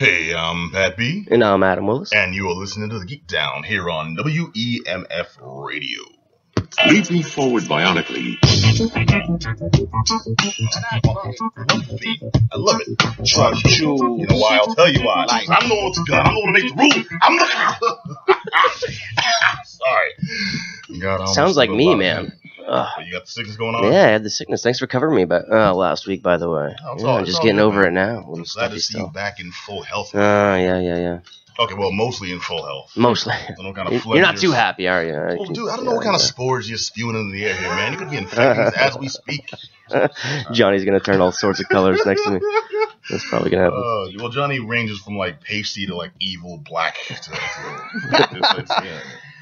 Hey, I'm Pat B. And I'm Adam Willis. And you are listening to the Geek Down here on WEMF Radio. Moving forward bionically. I love it. Trust you. You know why? I'll tell you why. Like, I'm the one with the gun. I'm the one to make the rules. I'm the... Sorry. God, sounds like me, man. You got the sickness going on? Yeah, I had the sickness. Thanks for covering me last week, by the way. I'm just getting over it now. I'm glad to see you back in full health. Yeah. Okay, well, mostly in full health. Mostly. You're not too happy, are you? Well, dude, I don't know what kind of spores you're spewing into the air here, man. You could be infecting us as we speak. Johnny's going to turn all sorts of colors next to me. That's probably going to happen. Well, Johnny ranges from, like, pasty to, like, evil black.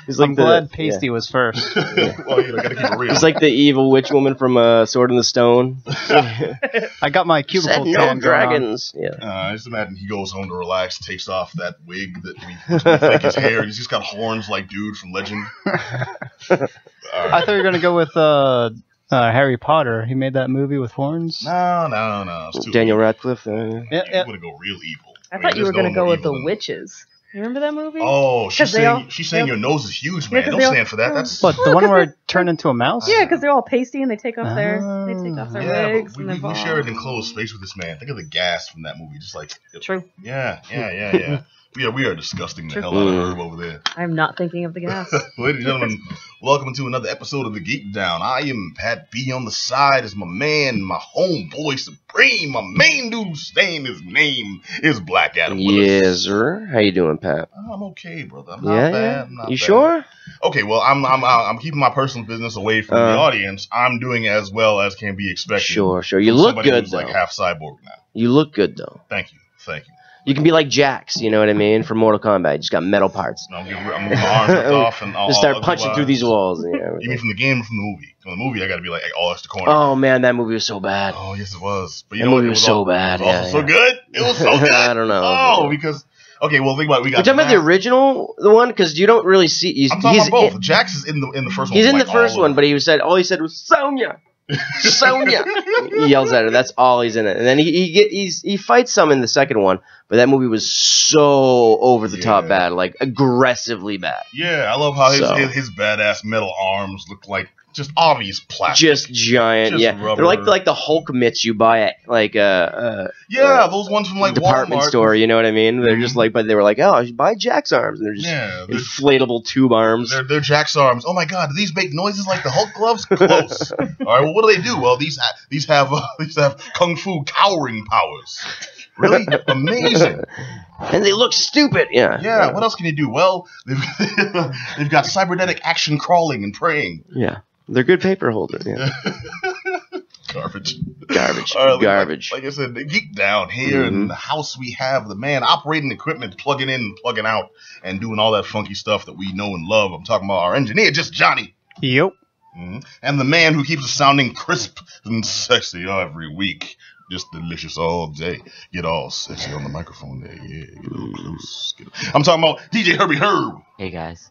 He's like, I'm glad pasty was first. Well, you know, gotta keep it real. He's like the evil witch woman from Sword in the Stone. I got my cubicle no dragons. Yeah. I just imagine he goes home to relax, takes off that wig that we think his hair. He's just got horns like dude from Legend. Right. I thought you were gonna go with Harry Potter. He made that movie with horns. No. Daniel Radcliffe. Yeah. You want to go real evil. I thought you were gonna go with the witches. You remember that movie? Oh, she's saying your nose is huge, man. Don't stand for that. That's what, the one where I turn into a mouse? Yeah, because they're all pasty and they take off their wigs. But we share an enclosed space with this man. Think of the gas from that movie. Just like true. Yeah. We are disgusting the hell out of Herb over there. I'm not thinking of the gas. Ladies and gentlemen, welcome to another episode of the Geek Down. I am Pat B. On the side is my man, my homeboy supreme, my main dude saying his name is Black Adam Willis. Yes, sir. How you doing, Pat? I'm okay, brother. I'm not bad. I'm not you bad. Sure? Okay, well, I'm keeping my personal business away from the audience. I'm doing as well as can be expected. Sure. You look good, though. Like half cyborg now. You look good, though. Thank you. You can be like Jax, you know what I mean, from Mortal Kombat. You just got metal parts. No, I'm moving my arms off and all. Just start punching through these walls. You mean from the game or from the movie? From the movie, I got to be like all extra corner. Oh man, that movie was so bad. Oh yes, it was. But that movie was so bad. It was also so good. It was so good. I don't know. Oh, because okay, well think about it. We got. You're talking about the original, the one, because you don't really see. I'm talking about both. Jax is in the first one. He's in the first one, but all he said was Sonya. Sonya. He yells at her. That's all he's in it. And then he fights some in the second one, but that movie was so over the top bad, like aggressively bad. Yeah, I love how his badass metal arms look like just obvious plastic. Just giant, rubber. They're like the Hulk mitts you buy at like those ones from like department Walmart. store, you know what I mean? They're just like, but they were like, oh, I should buy Jack's arms, and they're just inflatable tube arms. They're Jack's arms. Oh my God, do these make noises like the Hulk gloves? Close. All right, well, what do? Well, these have kung fu cowering powers. Really amazing. And they look stupid. Yeah. What else can you do? Well, they've got cybernetic action crawling and praying. Yeah. They're good paper holders. Yeah. Garbage. Garbage. Like I said, the Geek Down here in the house. We have the man operating equipment, plugging in and plugging out, and doing all that funky stuff that we know and love. I'm talking about our engineer, just Johnny. Yep. And the man who keeps us sounding crisp and sexy every week. Just delicious all day. Get all sexy on the microphone there. Yeah, get a little close. I'm talking about DJ Herbie Herb. Hey, guys.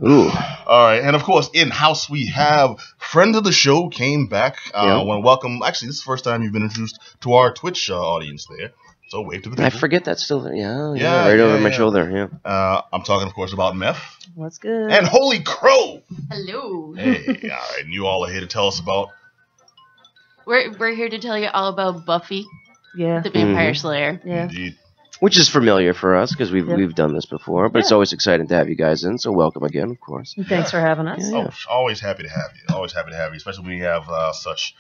Ooh. All right, and of course, in-house we have friend of the show came back. I want to welcome. Actually, this is the first time you've been introduced to our Twitch audience there. So wave to the people. I forget that's still there. Yeah, right over my shoulder. Yeah. I'm talking, of course, about Meth. What's good? And Holy Crow. Hello. Hey, all right, and you all are here to tell us about. We're here to tell you all about Buffy, the Vampire Slayer. Yeah. Indeed. Which is familiar for us because we've done this before, but it's always exciting to have you guys in. So welcome again, of course. And thanks for having us. Oh, always happy to have you. Always happy to have you, especially when you have such.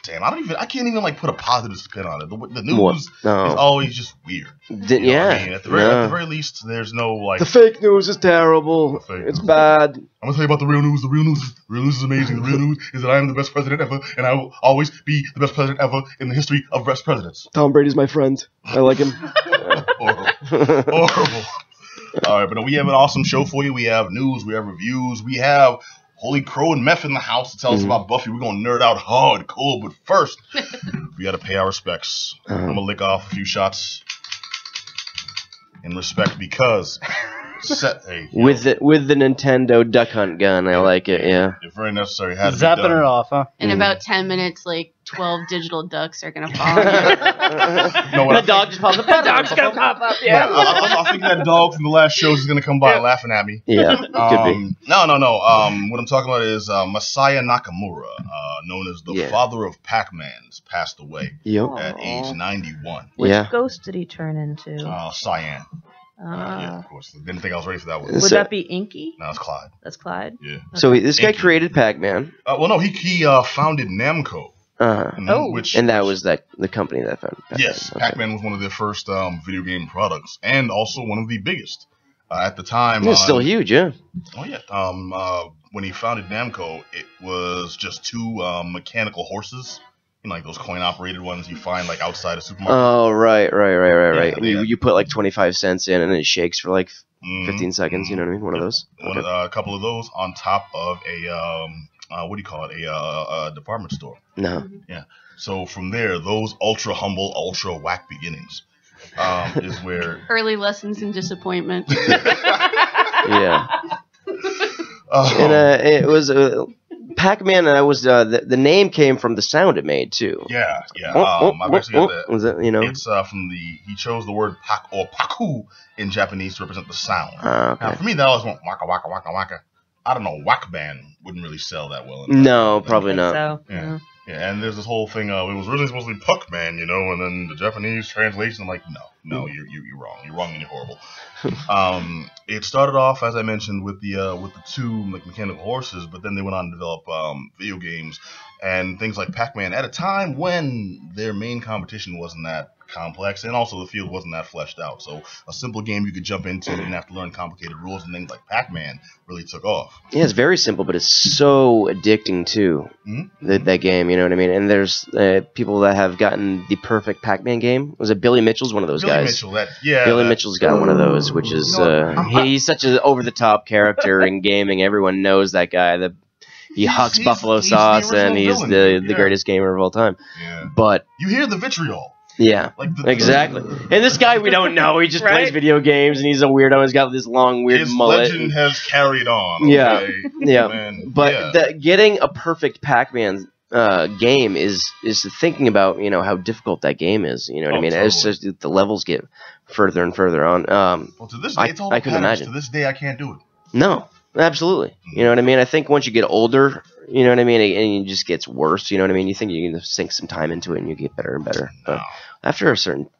Damn, I can't even like put a positive spin on it. The news is always just weird. What I mean? At the very least, there's no like. The fake news is terrible. It's bad. I'm gonna tell you about the real news. The real news is amazing. The real news is that I am the best president ever, and I will always be the best president ever in the history of best presidents. Tom Brady's my friend. I like him. Horrible. All right, but we have an awesome show for you. We have news. We have reviews. We have Holy Crow and Meth in the house to tell us about Buffy. We're going to nerd out hardcore, but first, we got to pay our respects. I'm going to lick off a few shots in respect because With the Nintendo Duck Hunt gun, I like it. Yeah. If very necessary, had to be Zapping done. it off, huh? In about 10 minutes, like 12 digital ducks are gonna fall. The dog just pops up. The dog's gonna pop up. Yeah. I think that dog from the last show is gonna come by laughing at me. Yeah. Could be. No. What I'm talking about is Masaya Nakamura, known as the father of Pac-Man, has passed away at age 91. Which Yeah. ghost did he turn into? Cyan. Yeah, of course. Didn't think I was ready for that one. Would that be Inky? No, it's Clyde. That's Clyde? Yeah. So this guy Inky. created Pac-Man. Well, no, he founded Namco. And that was the company that founded Pac-Man. Yes, Pac-Man was one of their first video game products, and also one of the biggest at the time. It's still huge, yeah. Oh yeah. When he founded Namco, it was just two mechanical horses. Like those coin-operated ones you find like outside a supermarket. Oh, right. Yeah, You put like 25 cents in, and it shakes for like 15 seconds. You know what I mean? One of those. A couple of those on top of a what do you call it? A department store. No. Yeah. So from there, those ultra humble, ultra whack beginnings is where Early lessons in disappointment. Yeah. And it was. Pac-Man, was the name came from the sound it made too. Yeah. I've actually got that. Was it, It's from he chose the word pak or paku in Japanese to represent the sound. Okay. Now for me, that always went waka waka waka waka. I don't know, whack band wouldn't really sell that well. No, probably not. So, Yeah. Yeah, and there's this whole thing. It was originally supposed to be Puck-Man, and then the Japanese translation. I'm like, no, you're wrong. You're wrong and you're horrible. It started off, as I mentioned, with the two mechanical horses, but then they went on to develop video games and things like Pac-Man at a time when their main competition wasn't that complex, and also the field wasn't that fleshed out. So a simple game you could jump into and have to learn complicated rules and things like Pac-Man really took off. Yeah, it's very simple, but it's so addicting too. That game, you know what I mean? And there's people that have gotten the perfect Pac-Man game. Was it Billy Mitchell's one of those guys? Billy Mitchell's got one of those, which is he's such an over-the-top character in gaming. Everyone knows that guy. He hucks buffalo sauce, and he's the greatest gamer of all time. Yeah. But you hear the vitriol. Yeah, exactly. And this guy we don't know. He just plays video games, and he's a weirdo. He's got this long, weird mullet. His legend has carried on. Okay? Yeah. Man. But getting a perfect Pac-Man game is thinking about how difficult that game is. You know what I mean? Totally. It's just the levels get further and further on. Well, to this day, it's all I couldn't imagine. To this day, I can't do it. No, absolutely. You know what I mean? I think once you get older, you know what I mean, and it just gets worse. You know what I mean? You think you can sink some time into it, and you get better and better. But after a certain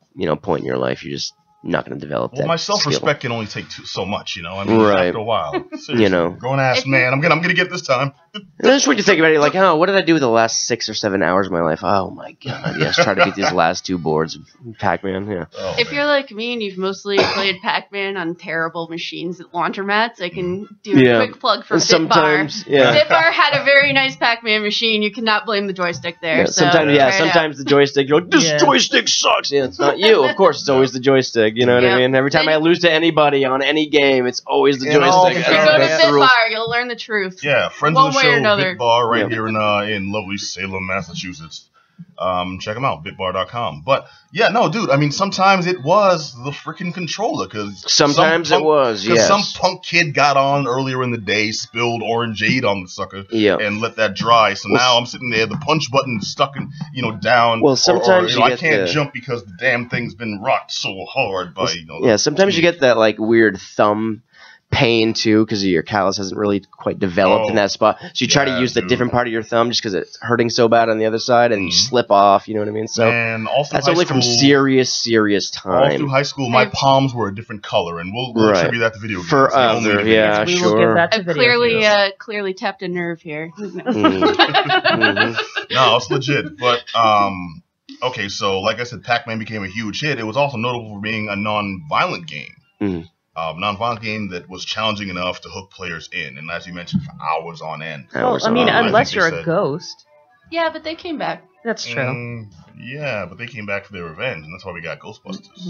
point in your life, you're just not going to develop that. Well, my self-respect can only take so much, I mean, after a while. Seriously, grown ass man, I'm gonna get this time. And that's what you think about it. You're like, what did I do with the last 6 or 7 hours of my life? Oh my god, yes, try to beat these last 2 boards of Pac-Man. Yeah. Oh, if you're like me and you've mostly played Pac-Man on terrible machines at laundromats, I can do a quick plug for Bitbar. Bitbar had a very nice Pac-Man machine. You cannot blame the joystick there. Yeah, sometimes the joystick. You're like, this joystick sucks. Yeah, it's not you. Of course, it's always the joystick. You know what I mean? Every time I lose to anybody on any game, it's always the joystick. If you go to Bitbar, you'll learn the truth. Yeah, friends of the show, Bitbar, right here in lovely Salem, Massachusetts. Check them out, bitbar.com. But yeah, no, dude. I mean, sometimes it was the freaking controller because some punk kid got on earlier in the day, spilled orangeade on the sucker, and let that dry. So now I'm sitting there, the punch button is stuck in, down. Well, sometimes I can't jump because the damn thing's been rocked so hard by sometimes you get that like weird thumb pain too because your callus hasn't really quite developed in that spot, so you try to use the different part of your thumb just because it's hurting so bad on the other side, and you slip off. You know what I mean? So that's only from serious time. All through high school, my palms were a different color, and we'll attribute that to video games. For other, we will give that to video games. Clearly tapped a nerve here. No, it's legit. But okay, so like I said, Pac-Man became a huge hit. It was also notable for being a non-violent game. Non-violent game that was challenging enough to hook players in, and as you mentioned, for hours on end. Well, I mean, unless you're a ghost. Yeah, but they came back. That's true. Yeah, but they came back for their revenge, and that's why we got Ghostbusters.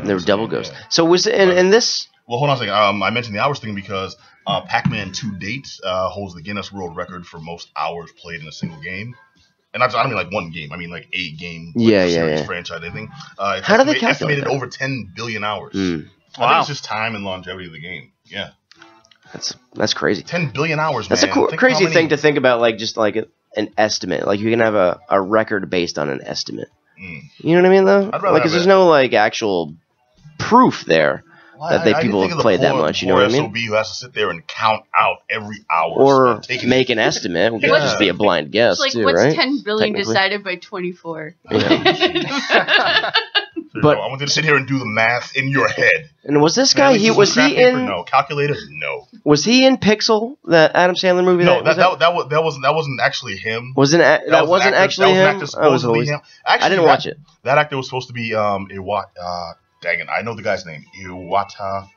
They were double ghosts. So was it in this? Well, hold on a second. I mentioned the hours thing because Pac-Man to date holds the Guinness World Record for most hours played in a single game. And I don't mean like one game. I mean like a game. Series, franchise, anything. How do they calculate estimated over 10 billion hours. I think it's just time and longevity of the game. Yeah. That's crazy. 10 billion hours, That's man. a crazy thing to think about, like, just like an estimate. Like, you can have a record based on an estimate. You know what I mean, though? Because there's no, like, actual proof there that people have played that much. You know what I mean? SOB who has to sit there and count out every hour. Or make an estimate. It could just be a blind guess, like, too, what's right? 10 billion decided by 24? Yeah. But I want you to sit here and do the math in your head. And was this guy? Was he in? No. Calculator? No. Was he in Pixel? The Adam Sandler movie? No, that wasn't actually him. Wasn't that wasn't actually him? I didn't watch it. That actor was supposed to be Iwata. Dang it, I know the guy's name. Iwata.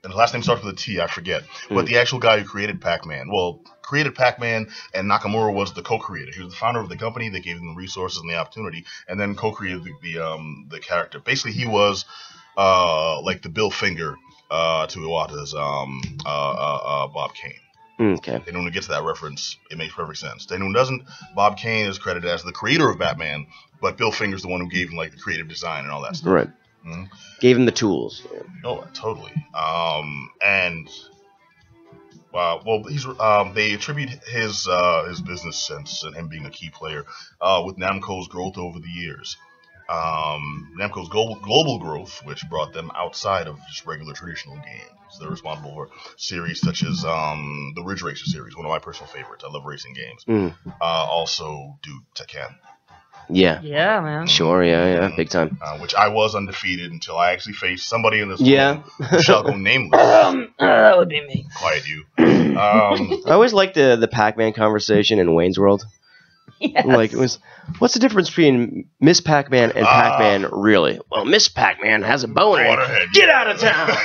And his last name starts with a T. I forget. But the actual guy who created Pac-Man. Well, created Pac-Man, and Nakamura was the co-creator. He was the founder of the company. They gave him the resources and the opportunity, and then co-created the character. Basically, he was like the Bill Finger to Iwata's Bob Kane. Okay. Anyone who gets that reference, it makes perfect sense. To anyone who doesn't, Bob Kane is credited as the creator of Batman, but Bill Finger's the one who gave him like the creative design and all that stuff. Right. Mm-hmm. Gave him the tools. Oh, totally. And well, he's they attribute his business sense and him being a key player with Namco's growth over the years. Namco's global growth, which brought them outside of just regular traditional games. They're responsible for series such as the Ridge Racer series, one of my personal favorites. I love racing games. Also, Tekken. Yeah. Yeah, man. Sure, yeah, big time. Which I was undefeated until I actually faced somebody in this room who shall go nameless. That would be me. Quiet you. I always liked the Pac-Man conversation in Wayne's World. Yes. Like, it was, what's the difference between Miss Pac-Man and Pac-Man, really? Well, Miss Pac-Man has a boner. Get out of town!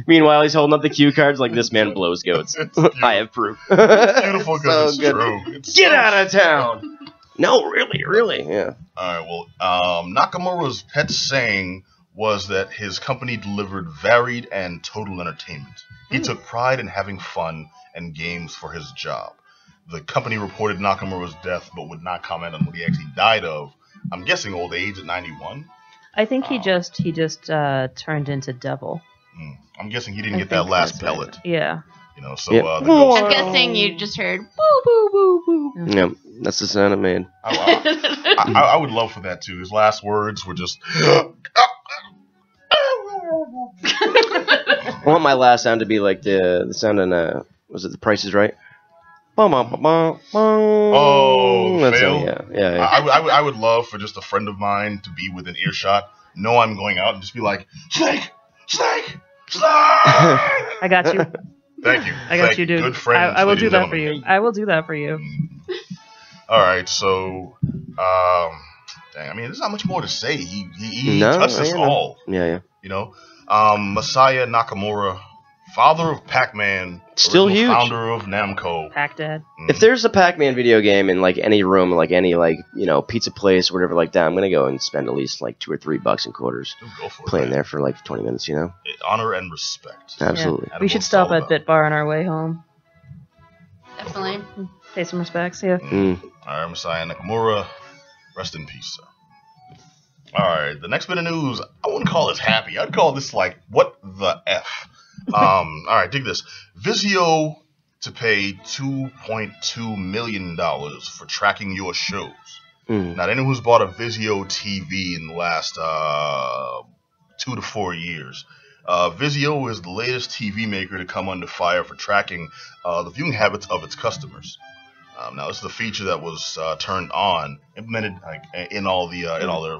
Meanwhile, he's holding up the cue cards like, this man blows goats. I have proof. It's beautiful because it's true. Get out of town! No, really, yeah. All right, well, Nakamura's pet saying was that his company delivered varied and total entertainment. He took pride in having fun and games for his job. The company reported Nakamura's death, but would not comment on what he actually died of. I'm guessing old age at 91. I think he just turned into devil. I'm guessing he didn't get that last pellet. Right. Yeah. You know, so I'm guessing you just heard boo boo boo boo. Yeah, that's the sound it made. I would love for that too. His last words were just. I want my last sound to be like the sound in was it The Price is Right? Oh, that's Phil. Yeah. I would love for just a friend of mine to be within earshot, know I'm going out, and just be like, Snake. I got you. Thank you. I got you, dude. Good friends. I will do that for you. I will do that for you. All right, so, dang, I mean, there's not much more to say. He touched us all. Yeah. You know, Masaya Nakamura, father of Pac-Man, still huge, founder of Namco, Pac-Dad. If there's a Pac-Man video game in like any room, like any pizza place or whatever like that, I'm gonna go and spend at least like $2 or $3 in quarters playing there for like 20 minutes. You know, honor and respect. Absolutely. Yeah. We should stop at Bit Bar on our way home. Definitely. Pay some respects. Yeah. All right, Masaya Nakamura, rest in peace, sir. All right, the next bit of news, I wouldn't call this happy. I'd call this like, what the F? All right, dig this. Vizio to pay $2.2 million for tracking your shows. Now, anyone who's bought a Vizio TV in the last 2 to 4 years, Vizio is the latest TV maker to come under fire for tracking the viewing habits of its customers. Now, this is a feature that was turned on, implemented in all their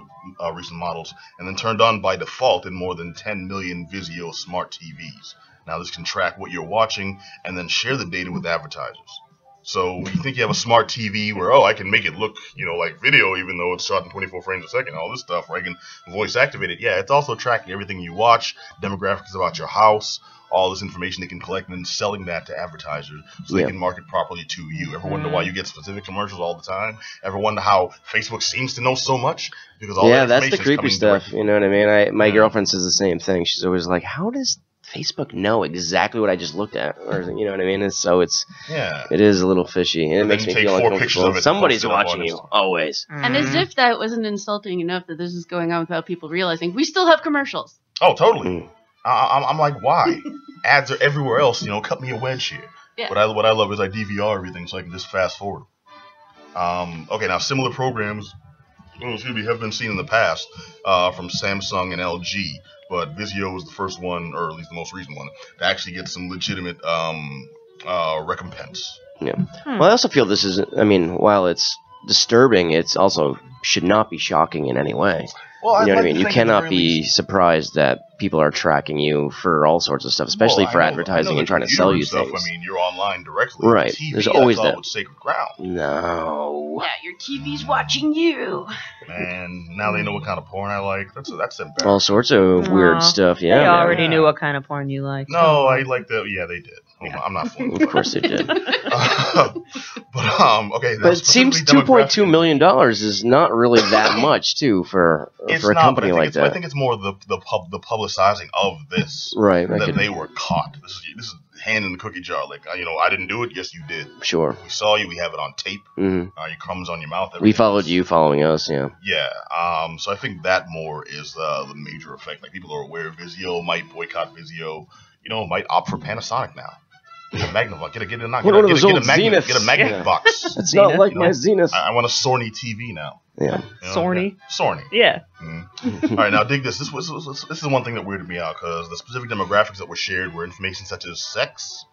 recent models, and then turned on by default in more than 10 million Vizio smart TVs. Now, this can track what you're watching and then share the data with advertisers. So, you think you have a smart TV where, I can make it look, like video, even though it's shot in 24 frames a second, all this stuff, where I can voice activate it. Yeah, it's also tracking everything you watch, demographics about your house, all this information they can collect, and then selling that to advertisers so they can market properly to you. Ever wonder why you get specific commercials all the time? Ever wonder how Facebook seems to know so much? Because all that that's the creepy stuff. You know what I mean? My girlfriend says the same thing. She's always like, how does Facebook know exactly what I just looked at? Or, you know what I mean? It is a little fishy. And it makes me feel uncomfortable. Somebody's watching you, always. And as if that wasn't insulting enough that this is going on without people realizing, we still have commercials. Oh, totally. I'm like, why? Ads are everywhere else. Cut me a wedge here. Yeah. What I love is I DVR everything so I can just fast forward. Okay, now similar programs, have been seen in the past from Samsung and LG, but Vizio was the first one, or at least the most recent one, to actually get some legitimate recompense. Yeah. Well, I also feel this is. I mean, while it's disturbing, it's also should not be shocking in any way. Well, you know what I mean? You cannot be surprised that people are tracking you for all sorts of stuff, especially for advertising and trying to sell you things. I mean, you're online directly. Right. TV, there's always that. It's sacred ground. No. Yeah, your TV's watching you. Man, now they know what kind of porn I like. That's embarrassing. All sorts of weird stuff. Yeah. They already knew what kind of porn you like. No, I like the. Yeah, they did. I'm not fooling. Of course they did. Okay. But it seems $2.2 million is not really that much, too, for a company like that. I think it's more the publicizing of this. Right. That they were caught. This is hand in the cookie jar. Like, I didn't do it. Yes, you did. Sure. We saw you. We have it on tape. Mm-hmm. Your crumbs on your mouth. We followed you following us, yeah. Yeah. So I think that more is the major effect. Like, people are aware of Vizio, might boycott Vizio, might opt for Panasonic now. Get a Magnavox. Get a Magnet box. It's not like my Zenith. I want a Sony TV now. Yeah. Sony. Yeah. All right, now dig this. This is one thing that weirded me out because the specific demographics that were shared were information such as sex,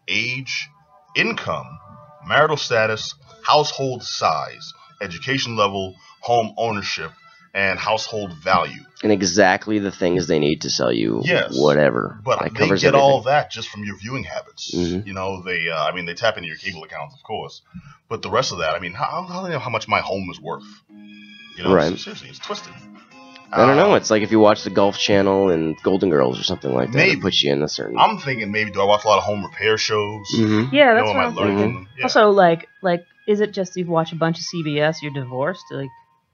age, income, marital status, household size, education level, home ownership, and household value. And exactly the things they need to sell you whatever. But that they covers get everything. all that just from your viewing habits. Mm-hmm. They tap into your cable accounts, of course. But the rest of that, how do they know how much my home is worth? Right. Seriously, it's twisted. I don't know. It's like if you watch the Golf Channel and Golden Girls or something like that. Maybe. It puts you in a certain... I'm thinking maybe, do I watch a lot of home repair shows? Mm-hmm. Yeah, that's what I'm thinking. Yeah. Also, like, is it just you watch a bunch of CBS, you're divorced? Like,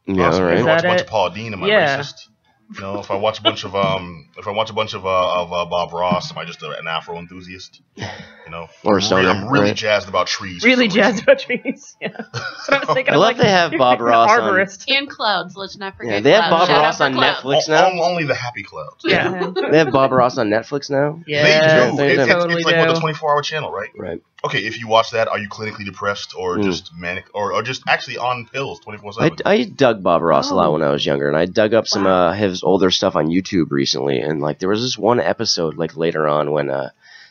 yeah, also, right. If I watch a bunch of Paul Dean, am I Yeah. racist? If I watch a bunch of Bob Ross, am I just an Afro enthusiast? Or a stoner. I'm really jazzed about trees. Really jazzed about trees. Yeah. That's what I was thinking. I love they have Bob Ross on. Arborist. And clouds. Let's not forget. Yeah, they have Bob Shout Ross out on for clouds. Netflix now. Only the happy clouds. Yeah. They have Bob Ross on Netflix now. Yeah. They do. They It's totally like do. the 24-hour channel, right? Right. Okay, if you watch that, are you clinically depressed or just manic or just actually on pills 24/7? I dug Bob Ross a lot when I was younger, and I dug up some his older stuff on YouTube recently. And like there was this one episode like later on when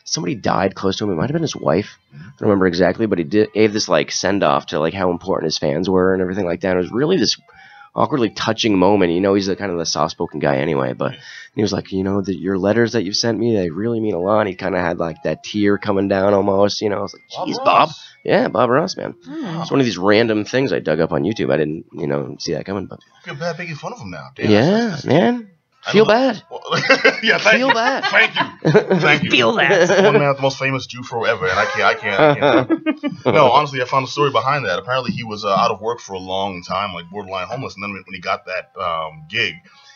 somebody died close to him. It might have been his wife. I don't remember exactly, but he gave this like send off to like how important his fans were and everything like that. And it was really this awkwardly touching moment. He's the kind of the soft-spoken guy anyway, but he was like, your letters that you sent me, they really mean a lot. And he kind of had like that tear coming down almost. I was like, geez, Bob. Yeah, Bob Ross, man. It's one of these random things I dug up on YouTube. I didn't, see that coming, but I feel bad making fun of him now. Damn, yeah, man. Feel bad. Yeah, feel bad. Thank you. Feel that. One man, the most famous Jew for ever, and I can't. No, honestly, I found the story behind that. Apparently, he was out of work for a long time, like borderline homeless, and then when he got that gig,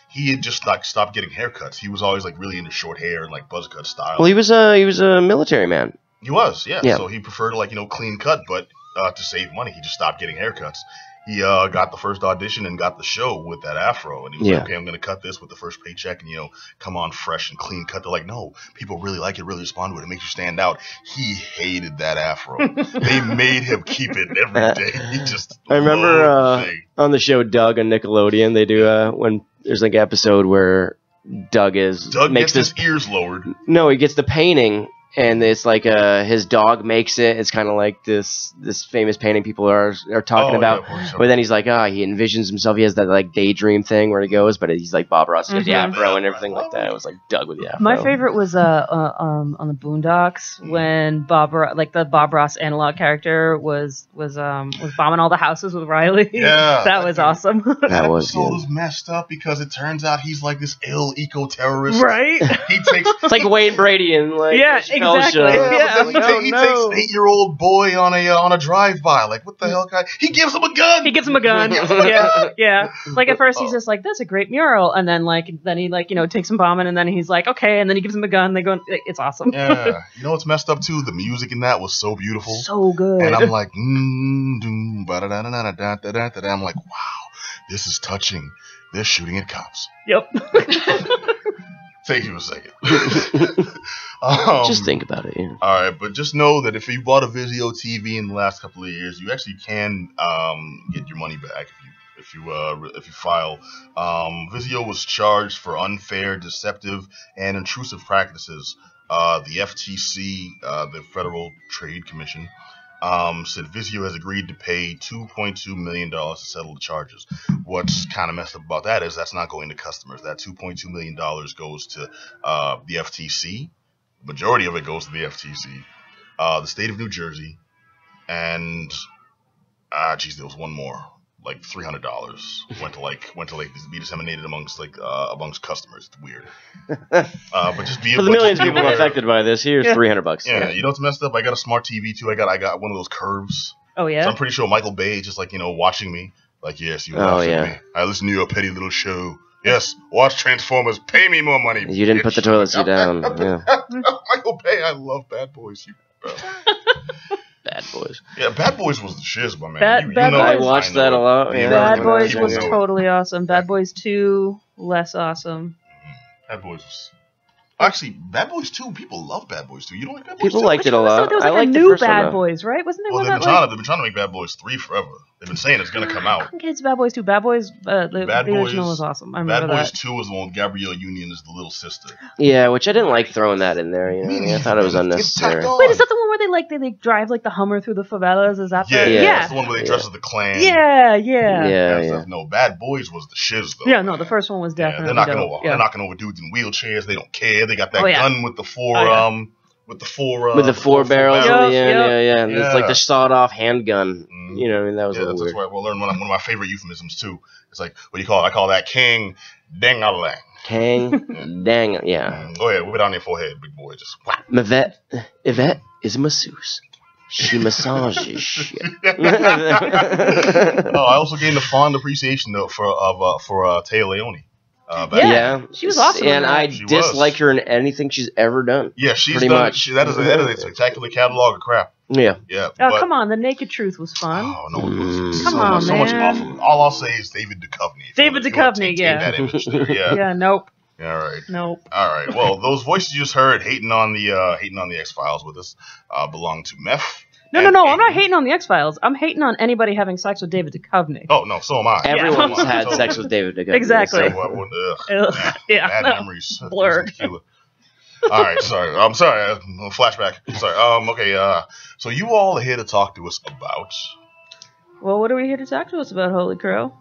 he had just like stopped getting haircuts. He was always like really into short hair and like buzz cut style. Well, he was a military man. He was, yeah. So he preferred like clean cut, but to save money, he just stopped getting haircuts. He got the first audition and got the show with that afro, and he was like, okay, I'm going to cut this with the first paycheck and, come on fresh and clean cut. They're like, no, people really like it, really respond to it. It makes you stand out. He hated that afro. They made him keep it every day. He just I remember on the show Doug on Nickelodeon, they do when there's like an episode where Doug makes his ears lowered. No, he gets the painting. And it's like his dog makes it. It's kind of like this famous painting people are talking about. Yeah, but then he's like, he envisions himself. He has that like daydream thing where he goes, but he's like Bob Ross with the afro and everything like that. It was like Doug with the afro. My favorite was on the Boondocks when the Bob Ross analog character was bombing all the houses with Riley. Yeah, that was awesome. That was messed up because it turns out he's like this ill eco-terrorist. Right? He takes it's like Wayne Brady and like exactly. Yeah, he takes an 8-year-old boy on a drive-by. Like, what the hell, guy? He gives him a gun. Yeah. Like at first he's just like, "That's a great mural," and then he takes him bombing, and then he's like, "Okay," and then he gives him a gun. They go, "It's awesome." Yeah. What's messed up too? The music in that was so beautiful, so good. And I'm like, I'm like, wow, this is touching. They're shooting at cops. Yep. Take you a second. Just think about it. Yeah. All right, but just know that if you bought a Vizio TV in the last couple of years, you actually can get your money back if you file. Vizio was charged for unfair, deceptive, and intrusive practices. The FTC, the Federal Trade Commission, said Vizio has agreed to pay $2.2 million to settle the charges. What's kind of messed up about that is that's not going to customers. That $2.2 million goes to the FTC. The majority of it goes to the FTC, the state of New Jersey, and there was one more. Like $300 went to be disseminated amongst customers. It's weird. But just be for the millions of people affected by this, here's $300. Yeah, you know what's messed up? I got a smart TV too. I got one of those curves. Oh yeah. So I'm pretty sure Michael Bay just watching me. Like, yes, you watching me. I listen to your petty little show. Yes, watch Transformers. Pay me more money. You didn't put the toilet seat down. Yeah. Michael Bay, I love Bad Boys. Bad Boys. Yeah, Bad Boys was the shiz, my man. I watched that a lot. Yeah. Bad Boys was totally awesome. Bad Boys 2, less awesome. Bad Boys was... Actually, Bad Boys 2, people love Bad Boys 2. You don't like Bad Boys 2? People liked it a lot. There was like a new Bad Boys, right? Wasn't there one they've been trying to make Bad Boys 3 forever. They've been saying it's going to come out. I couldn't get into Bad Boys 2. Bad Boys, the original was awesome. I remember Bad Boys 2 was the one with Gabrielle Union as the little sister. Yeah, which I didn't like throwing that in there. You know? I thought it was unnecessary. Wait, is that the one where they drive like the Hummer through the favelas? Is that yeah. That's the one where they dress as the Klan. Yeah. No, Bad Boys was the shiz though. Yeah, no, the first one was definitely. They're knocking over dudes in wheelchairs. They don't care. They got that gun with the four barrels in the end. It's like the sawed-off handgun. You know, I mean, that was a little weird. That's right. We'll learn one of my favorite euphemisms too. It's like, what do you call it? I call that King Dang-a-lang. King Dang, yeah. Go ahead, whip it on your forehead, big boy. Just whack. Yvette is a masseuse. She massages shit. I also gained a fond appreciation though for Taya Leone. She was awesome. And I dislike her in anything she's ever done. Yeah, she's pretty much. That is a spectacular catalog of crap. Yeah. Oh, come on. The Naked Truth was fun. Oh, no, it was come on, so much awful. All I'll say is David Duchovny. David Duchovny, that image there. Yeah. Nope. All right. Nope. All right. Well, those voices you just heard hating on the X-Files with us belong to MEF. No. I'm not hating on the X-Files. I'm hating on anybody having sex with David Duchovny. Oh, no, so am I. Everyone's had sex with David Duchovny. Exactly. So, bad memories. Blurred. All right, sorry. I'm sorry. Flashback. Sorry. Okay. So you all are here to talk to us about... Well, what are we here to talk to us about, Holy Crow?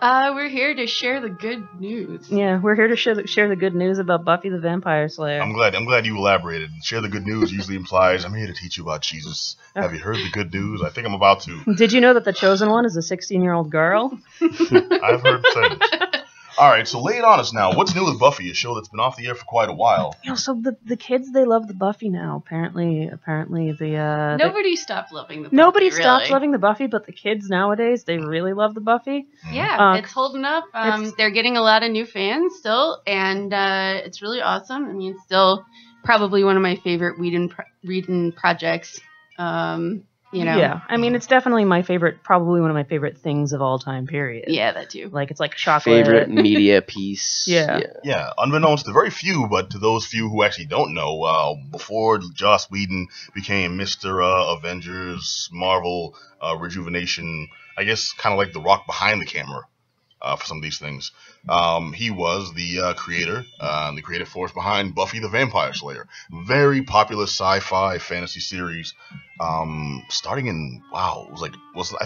We're here to share the good news. Yeah, we're here to share the good news about Buffy the Vampire Slayer. I'm glad you elaborated. Share the good news usually implies I'm here to teach you about Jesus. Have you heard the good news? I think I'm about to. Did you know that the chosen one is a 16-year-old girl? I've heard things. All right, so lay it on us now. What's new with Buffy, a show that's been off the air for quite a while? So the kids, they love the Buffy now. Apparently the nobody stopped loving the Buffy. Nobody stopped loving the Buffy, but the kids nowadays, they really love the Buffy. Yeah, it's holding up. They're getting a lot of new fans still, and it's really awesome. I mean, it's still probably one of my favorite Whedon projects. Yeah, I mean, it's definitely probably one of my favorite things of all time, period. Yeah, that too. Like, it's like chocolate. Favorite media piece. Yeah, unbeknownst to very few, but to those few who actually don't know, before Joss Whedon became Mr. Avengers, Marvel, Rejuvenation, I guess kind of like the rock behind the camera for some of these things. He was the creator, the creative force behind Buffy the Vampire Slayer. Very popular sci-fi fantasy series. Starting in I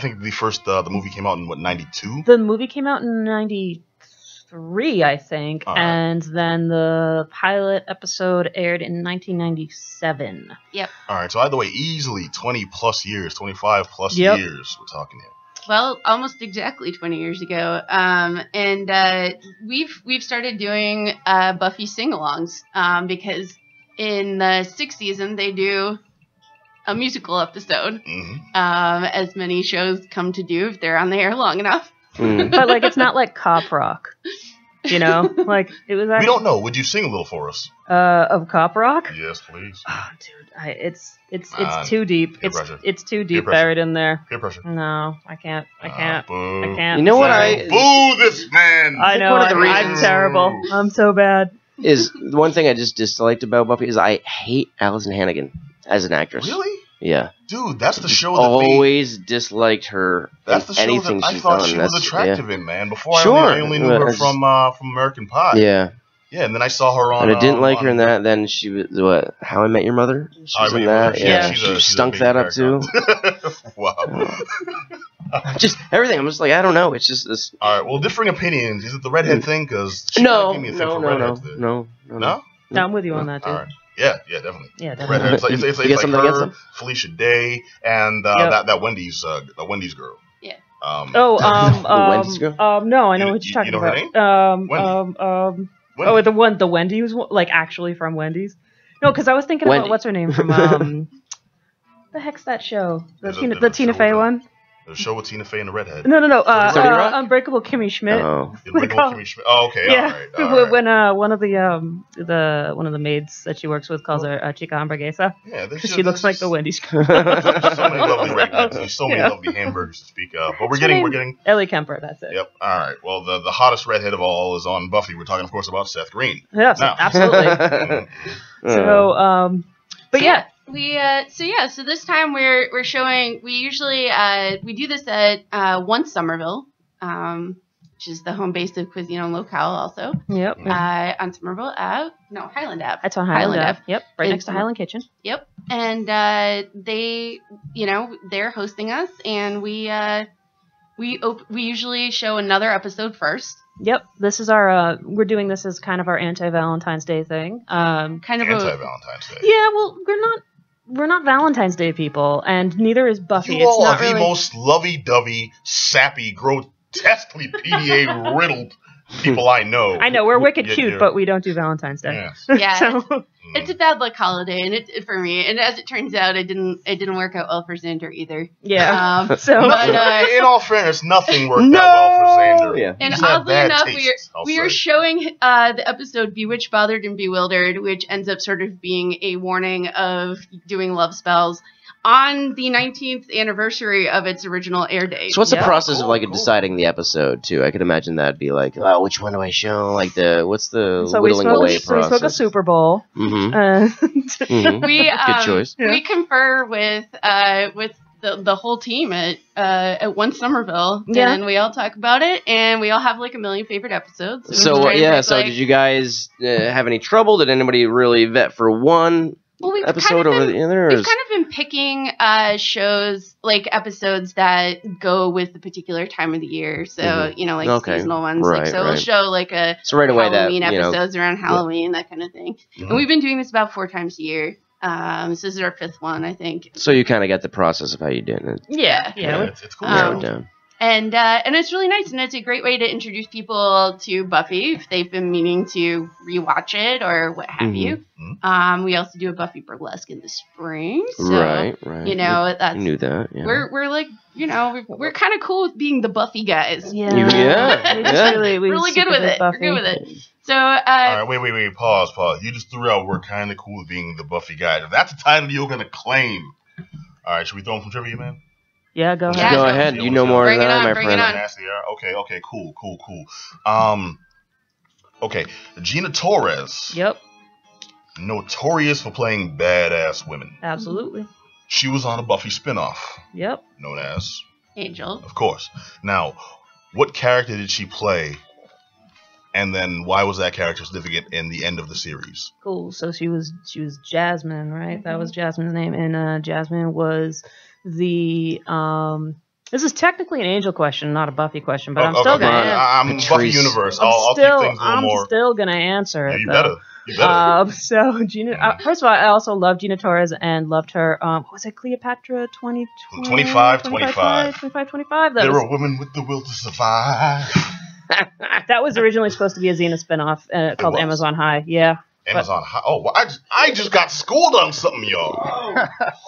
think the movie came out in 92? The movie came out in 93, I think, and then the pilot episode aired in 1997. Yep. All right, so either way, easily 25 plus years we're talking here. Well, almost exactly 20 years ago, and we've started doing Buffy sing-alongs because in the 6th season they do a musical episode, as many shows come to do if they're on the air long enough. But like, it's not like cop rock, you know? Like, it was. We don't know. Would you sing a little for us? Of cop rock? Yes, please. Oh, dude, it's too deep. It's too deep buried in there. Peer pressure. No, I can't. I can't. Boo. I can't. You know what? Boo this man. I know. I'm terrible. I'm so bad. is the one thing I just disliked about Buffy is I hate Allison Hannigan as an actress. Really? Yeah. Dude, that's the show that always disliked her. That's the show anything that I she's thought done. she was attractive in, man. Before Sure. I only knew her from American Pie. Yeah. Yeah, and then I saw her on. And I didn't like her in that. Then she was what? How I Met Your Mother. She was in that. Yeah. She stunk that up too. Wow. Just everything. I'm just like I don't know. It's just this. All right. Well, differing opinions. Is it the redhead thing? Because no. No. I'm with you on that, dude. All right. Yeah, definitely. Yeah, definitely. Redhead. It's like her, Felicia Day, and that Wendy's girl. Yeah. The Wendy's girl? No, I know what you're talking know about. Her name? Wendy. Wendy. The Wendy who's like actually from Wendy's. No, because I was thinking Wendy. about what's her name from the heck's that show? The Tina Fey one. The show with Tina Fey and the redhead. No. 30 Rock? Unbreakable Kimmy Schmidt. Unbreakable Kimmy Schmidt. Oh, okay. Yeah. All right. When one of the maids that she works with calls her Chica Hamburguesa. Yeah, she looks like the Wendy's girl. So many lovely redheads. So many lovely hamburgers to speak of. But we're getting Ellie Kemper. That's it. Yep. All right. Well, the hottest redhead of all is on Buffy. We're talking, of course, about Seth Green. Yes, now. absolutely. So, but yeah. So this time we're showing. We usually we do this at Once Somerville, which is the home base of Cuisine and Locale, also. Yep. On Somerville Ave, no Highland Ave. That's on Highland Ave. Yep, right next to Highland Kitchen. Yep, and they, they're hosting us, and we usually show another episode first. Yep, this is our. We're doing this as kind of our anti-Valentine's Day thing. Kind of anti-Valentine's Day. Yeah, well, we're not Valentine's Day people, and neither is Buffy. You all not are the really... most lovey-dovey, sappy, grotesquely PDA riddled people I know. I know we're wicked cute, but we don't do Valentine's Day. Yes. Yeah, So... it's a bad luck holiday, and for me. And as it turns out, it didn't work out well for Xander either. Yeah. But, in all fairness, nothing worked out well for Xander. Yeah. And oddly enough, we are showing the episode Bewitched, Bothered, and Bewildered, which ends up sort of being a warning of doing love spells on the 19th anniversary of its original air date. So what's the process of deciding the episode too? I could imagine that'd be like, oh, which one do I show? Like what's the whittling away process? So we smoke a Super Bowl. Mm-hmm. Good choice. We confer with the whole team at One Somerville, and we all talk about it, and we all have like a million favorite episodes. So did you guys have any trouble? Did anybody really vet for one? Episode over the other? We've kind of been picking shows, like episodes that go with the particular time of the year. So, seasonal ones. Right, we'll show like Halloween episodes around Halloween, that kind of thing. Mm-hmm. And we've been doing this about 4 times a year. This is our 5th one, I think. So you kind of get the process of how you did it. Yeah. It's cool. Narrow it down. And it's really nice, and it's a great way to introduce people to Buffy if they've been meaning to rewatch it or what have you. We also do a Buffy burlesque in the spring, so right. that's I knew that. Yeah. We're like we're kind of cool with being the Buffy guys. Yeah, we're really good with it. We're good with it. So all right, wait, pause. You just threw out we're kind of cool with being the Buffy guys. If that's the title you're gonna claim, all right, should we throw in some trivia, man? Yeah, go ahead. Yeah, go ahead. You know more than I, my friend. Okay, cool. Okay, Gina Torres. Yep. Notorious for playing badass women. Absolutely. She was on a Buffy spinoff. Yep. Known as Angel. Of course. Now, what character did she play? And then why was that character significant in the end of the series? Cool. So she was Jasmine, right? That was Jasmine's name, and Jasmine was the this is technically an Angel question, not a Buffy question, but I'm still gonna. I'm Buffy universe. I'll keep things a little more. I'm still gonna answer it. You better. So Gina. First of all, I also love Gina Torres and loved her. What was it, Cleopatra 25. There were women with the will to survive. That was originally supposed to be a Xena spinoff called Amazon High. Yeah. Amazon High. Oh, well, I just got schooled on something, y'all.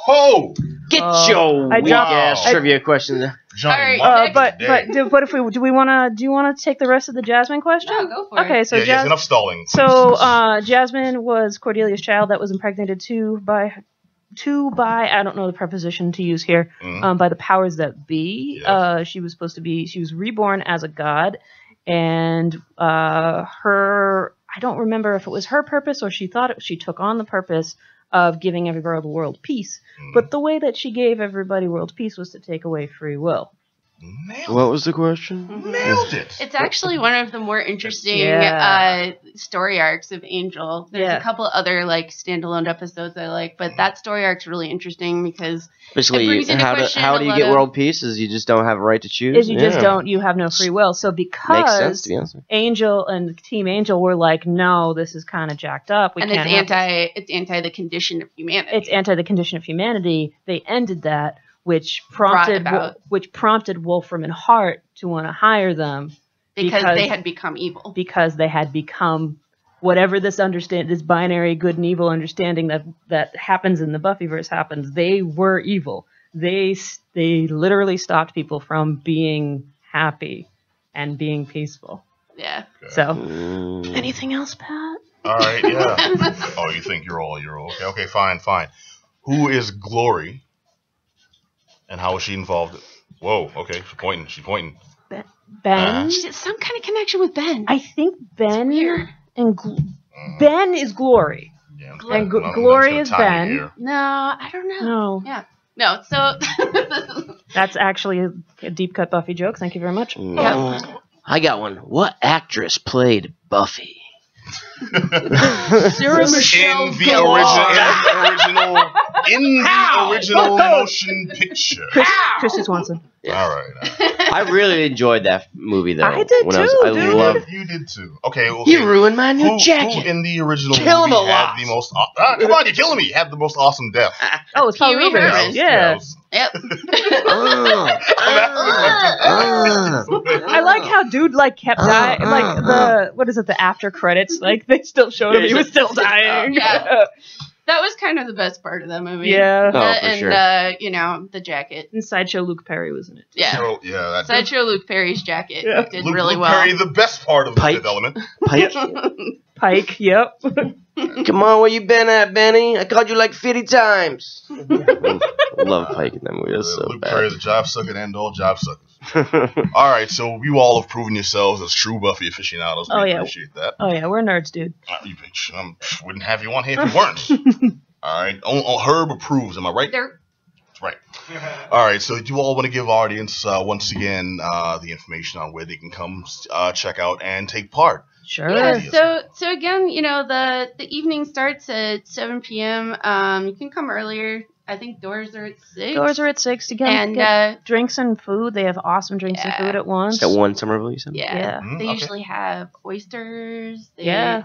Oh, get your weak ass trivia question. Johnny, but if do you want to take the rest of the Jasmine question? No, go for it. Okay, so enough stalling. So Jasmine was Cordelia's child that was impregnated by I don't know the preposition to use here, by the powers that be. Yes. She was reborn as a god, and I I don't remember if it was her purpose or she took on the purpose of giving every girl the world peace. But the way that she gave everybody world peace was to take away free will. What was the question? Nailed it. It's actually one of the more interesting story arcs of Angel. There's a couple other like standalone episodes I like, but that story arc's really interesting because basically, how do you get world peace? Is you just don't have a right to choose? You just don't. You have no free will. So because Angel and Team Angel were like, no, this is kind of jacked up. It's anti the condition of humanity. It's anti the condition of humanity. They ended that. Which prompted Wolfram and Hart to want to hire them because they had become evil. Because they had become whatever this binary good and evil understanding that happens in the Buffyverse happens. They were evil. They literally stopped people from being happy and being peaceful. Yeah. Okay. So, anything else, Pat? All right. Yeah. Oh, you think you're all okay? Okay. Fine. Who is Glory? And how was she involved? Whoa, okay, she's pointing. Ben? She has some kind of connection with Ben. I think Ben and Ben is Glory. Yeah, and Glory is Ben. No, I don't know. No. Yeah. No, so... That's actually a deep cut Buffy joke. Thank you very much. Yeah. I got one. What actress played Buffy? Sarah Michelle in the original motion picture. Christy Swanson. Yeah. All right. I really enjoyed that movie though. I did too. You did too. Okay. You ruined my new jacket. Who in the original Kill him movie a lot. had the most? Come on, you're killing me. Had the most awesome death. Oh, it's Paul Rubens. Yeah. Yep. I like how dude kept dying. The after credits? They still showed him he was still dying. Yeah. That was kind of the best part of that movie. Yeah. And the jacket. And Sideshow Luke Perry was in it. Yeah. Sideshow Luke Perry's jacket did really Luke well. Perry, the best part of the Fifth Element. Pike, yep. Come on, where you been at, Benny? I called you like 50 times. I love Pike in that movie. That's so Luke bad. Perry, the job sucker, and all job suckers. All right, so you all have proven yourselves as true Buffy aficionados. We appreciate that. Oh yeah, we're nerds, dude. Wouldn't have you on here if you weren't. All right, Herb approves. Am I right? That's right. All right, so do you all want to give our audience once again the information on where they can come check out and take part? Sure. Yeah, so again, the evening starts at 7 p.m. You can come earlier. I think doors are at 6. Doors are at 6 to get drinks and food. They have awesome drinks and food at once. At one Somerville, you said? Yeah. They usually have oysters. I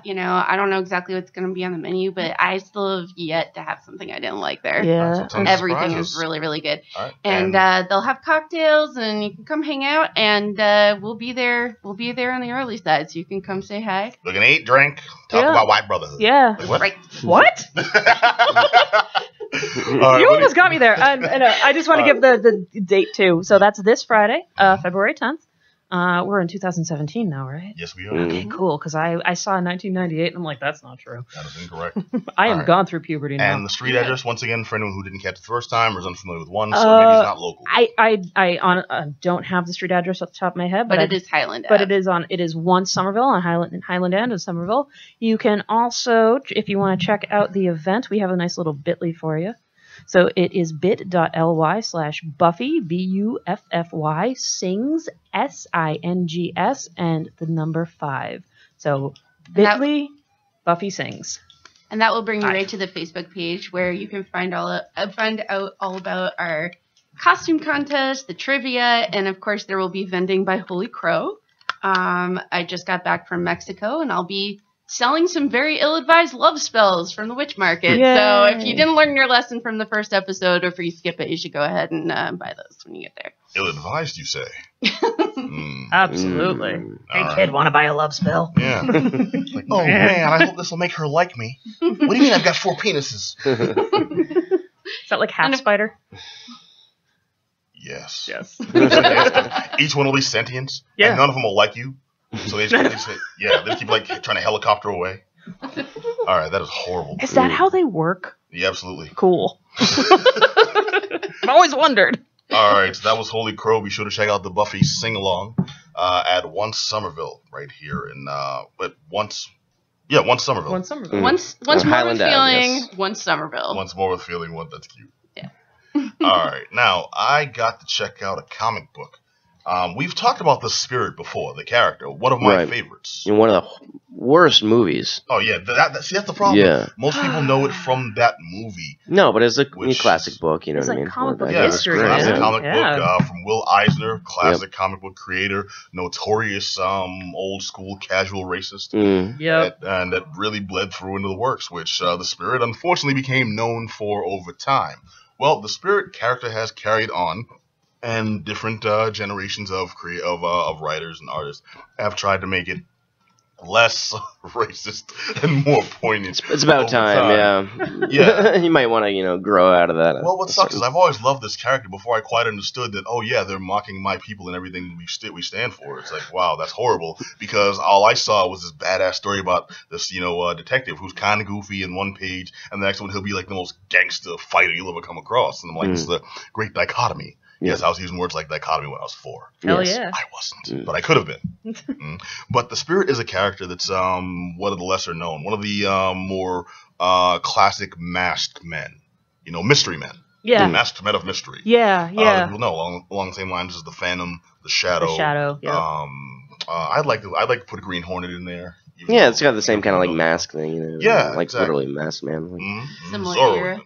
don't know exactly what's going to be on the menu, but I still have yet to have something I didn't like there. Yeah. Everything is really, really good. Right. And they'll have cocktails, and you can come hang out, and we'll be there. We'll be there on the early side, so you can come say hi. Look and eat, drink, talk about white brotherhood. Yeah. Like, what? Right. What? You almost got me there. And I just want to give the date too. So that's this Friday, February 10th. We're in 2017 now, right? Yes, we are. Okay, cool. Because I saw 1998 and I'm like, that's not true. That is incorrect. I am gone through puberty now. And the street address, once again, for anyone who didn't catch it the first time or is unfamiliar with one, so maybe it's not local. I don't have the street address off the top of my head, but it is Highland. But it is one Somerville on Highland End of Somerville. You can also, if you want to check out the event, we have a nice little bit.ly for you. So it is bit.ly/Buffy, Buffy, sings, SINGS, and the number 5. So bit.ly, Buffy sings. And that will bring you right to the Facebook page where you can find out all about our costume contest, the trivia, and of course there will be vending by Holy Crow. I just got back from Mexico, and I'll be selling some very ill-advised love spells from the witch market. Yay. So if you didn't learn your lesson from the first episode, or if you skip it, you should go ahead and buy those when you get there. Ill-advised, you say? Absolutely. Hey, kid, want to buy a love spell? Yeah. Like, oh, man, I hope this will make her like me. What do you mean I've got 4 penises? Is that like half spider? Yes. Each one will be sentient. Yeah. And none of them will like you. So they just they keep trying to helicopter away. All right, that is horrible. Is that how they work? Yeah, absolutely. Cool. I've always wondered. All right, so that was Holy Crow. Be sure to check out the Buffy Sing-along at Once Somerville right here in Yeah, once Somerville. Once Somerville. Once Or more with Highland Ave, feeling, yes. once Somerville. Once more with feeling. One that's cute. Yeah. All right, now I got to check out a comic book. We've talked about the Spirit before, the character. One of my Right. favorites. In one of the worst movies. Oh yeah, see that's the problem. Yeah. Most people know it from that movie. No, but it's a Which classic is- book, you know It's what I like mean? comic book Yeah, history, classic man. comic Yeah. book from Will Eisner, classic comic book creator, notorious old school casual racist. Mm. Yep. And that really bled through into the works, which the Spirit unfortunately became known for over time. Well, the Spirit character has carried on, and different generations of writers and artists have tried to make it less racist and more poignant. It's about over time, yeah. Yeah. You might want to, grow out of that. Well, what sucks is I've always loved this character before I quite understood that, oh yeah, they're mocking my people and everything we stand for. It's like, wow, that's horrible, because all I saw was this badass story about this, detective who's kind of goofy in one page, and the next one he'll be like the most gangster fighter you'll ever come across. And I'm like, this is a great dichotomy. Yes, I was using words like dichotomy when I was 4. Hell Yes. yeah. I wasn't, but I could have been. But the Spirit is a character that's one of the lesser known, one of the more classic masked men, mystery men. Yeah. Masked men of mystery. Yeah. Yeah. No, along the same lines as the Phantom, the Shadow. The Shadow. Yeah. I'd like to put a Green Hornet in there. Yeah, it's got the same kind of mask thing, Yeah, like exactly. literally mask man. Similar Zorro. era.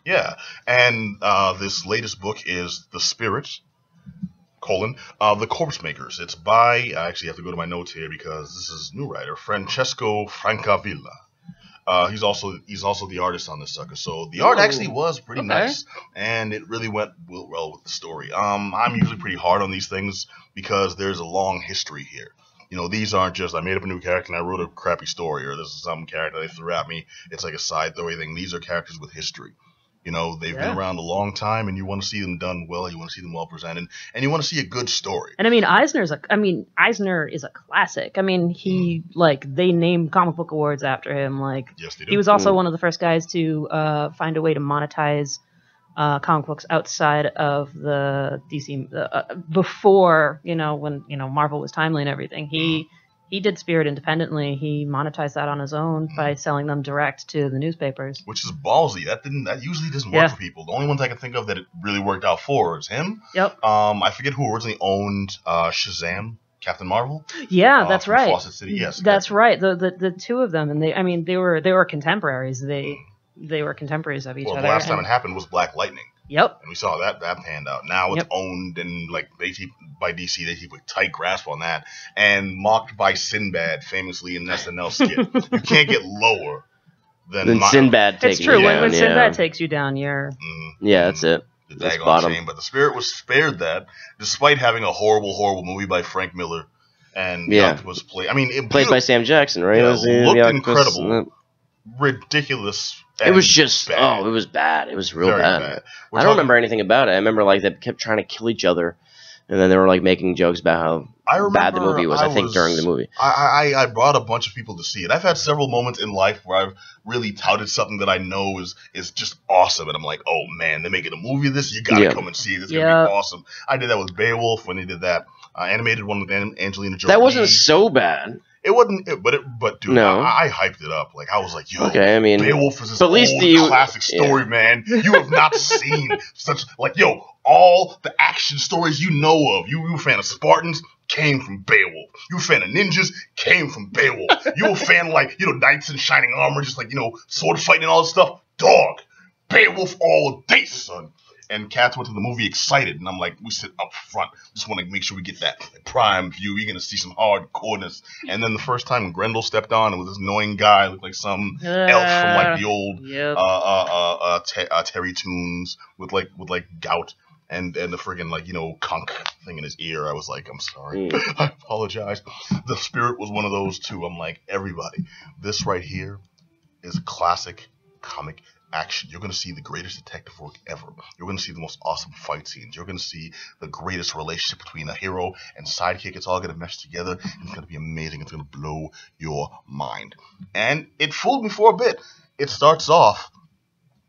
Yeah, and this latest book is The Spirit, The Corpse Makers. It's by, I actually have to go to my notes here because this is new writer, Francesco Francavilla. He's also the artist on this sucker. So the art actually was pretty nice, and it really went well with the story. I'm usually pretty hard on these things because there's a long history here. These aren't just I made up a new character and I wrote a crappy story, or this is some character they threw at me. It's like a side throw thing. These are characters with history. They've been around a long time, and you want to see them done well. You want to see them well presented, and you want to see a good story. And Eisner is a classic. He they named comic book awards after him. Yes, they do. He was also one of the first guys to find a way to monetize comic books outside of the DC before when Marvel was timely and everything. He did Spirit independently. He monetized that on his own by selling them direct to the newspapers. Which is ballsy. That usually doesn't work for people. The only ones I can think of that it really worked out for is him. Yep. I forget who originally owned Shazam, Captain Marvel. Yeah, that's right. Fawcett City. Yes, that's right. The two of them, and they were contemporaries. They were contemporaries of each other. The last time it happened was Black Lightning. Yep. And we saw that panned out. Now it's owned and by DC. They keep a tight grasp on that, and mocked by Sinbad, famously in an SNL skit. You can't get lower than Sinbad takes you down. It's true. When yeah. Sinbad takes you down, you're yeah, that's it. The daggone shame. But the Spirit was spared that, despite having a horrible movie by Frank Miller, and the Octopus play. Played by Sam Jackson, right? Yeah, looked incredible. Ridiculous. It was just bad. It was bad. It was real Very bad. I don't remember anything about it. I remember they kept trying to kill each other, and then they were making jokes about how bad the movie was. I think during the movie, I brought a bunch of people to see it. I've had several moments in life where I've really touted something that I know is just awesome, and I'm like, oh man, they're making a movie of this. You gotta come and see it. It's gonna be awesome. I did that with Beowulf when they did that animated one with Angelina Jolie. That wasn't so bad. It wasn't, but dude, no. I hyped it up. I was like, yo, okay, Beowulf is this old classic story, man. You have not seen such, all the action stories you know of. You were a fan of Spartans, came from Beowulf. You were a fan of ninjas, came from Beowulf. You were a fan knights in shining armor, just sword fighting and all this stuff. Dog, Beowulf all day, son. And cats went to the movie excited, and I'm like, we sit up front. Just want to make sure we get that prime view. You're going to see some hardcoreness. And then the first time Grendel stepped on, it was this annoying guy, looked like some elf from the old Terry Toons with gout and the friggin' conch thing in his ear. I was like, I'm sorry. I apologize. The Spirit was one of those too. I'm like, everybody, this right here is a classic comic action. You're going to see the greatest detective work ever. You're going to see the most awesome fight scenes. You're going to see the greatest relationship between a hero and sidekick. It's all going to mesh together, and it's going to be amazing. It's going to blow your mind. And it fooled me for a bit. It starts off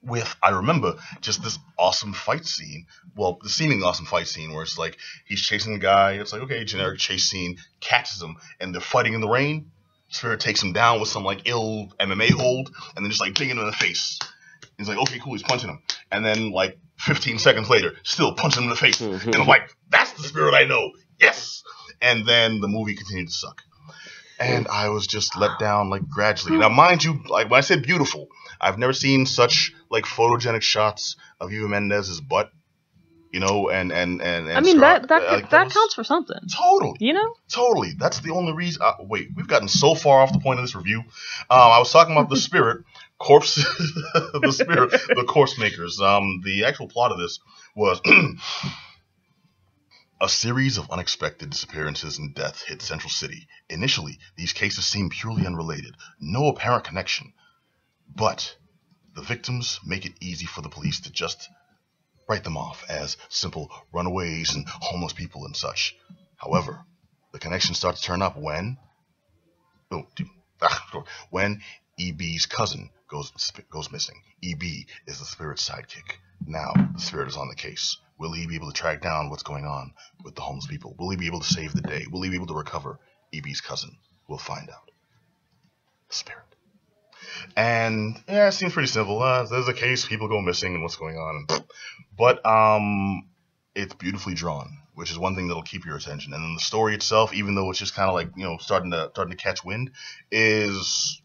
with, I remember, just this awesome fight scene. Well, the seeming awesome fight scene where it's he's chasing a guy. It's okay, generic chase scene, catches him, and they're fighting in the rain. Spirit takes him down with some like ill MMA hold, and then just like dinging him in the face. He's like, okay, cool, he's punching him, and then like 15 seconds later, still punching him in the face, and I'm like, that's the Spirit I know, yes. And then the movie continued to suck, and I was just let down like gradually. Now, mind you, like when I said beautiful, I've never seen such like photogenic shots of Eva Mendes's butt. You know, and I mean, that counts for something. Totally. You know? Totally. That's the only reason. Wait, we've gotten so far off the point of this review. I was talking about the Spirit, corpse, the Spirit, the corpse makers. The actual plot of this was a series of unexpected disappearances and deaths hit Central City. Initially, these cases seemed purely unrelated, no apparent connection. But the victims make it easy for the police to just write them off as simple runaways and homeless people and such. However, the connection starts to turn up when EB's cousin goes missing. EB is the Spirit's sidekick. Now, the Spirit is on the case. Will he be able to track down what's going on with the homeless people? Will he be able to save the day? Will he be able to recover EB's cousin? We'll find out. The Spirit. And yeah, it seems pretty simple. There's a case, people go missing, and what's going on. But it's beautifully drawn, which is one thing that'll keep your attention. And then the story itself, even though it's just kind of like, you know, starting to catch wind, is,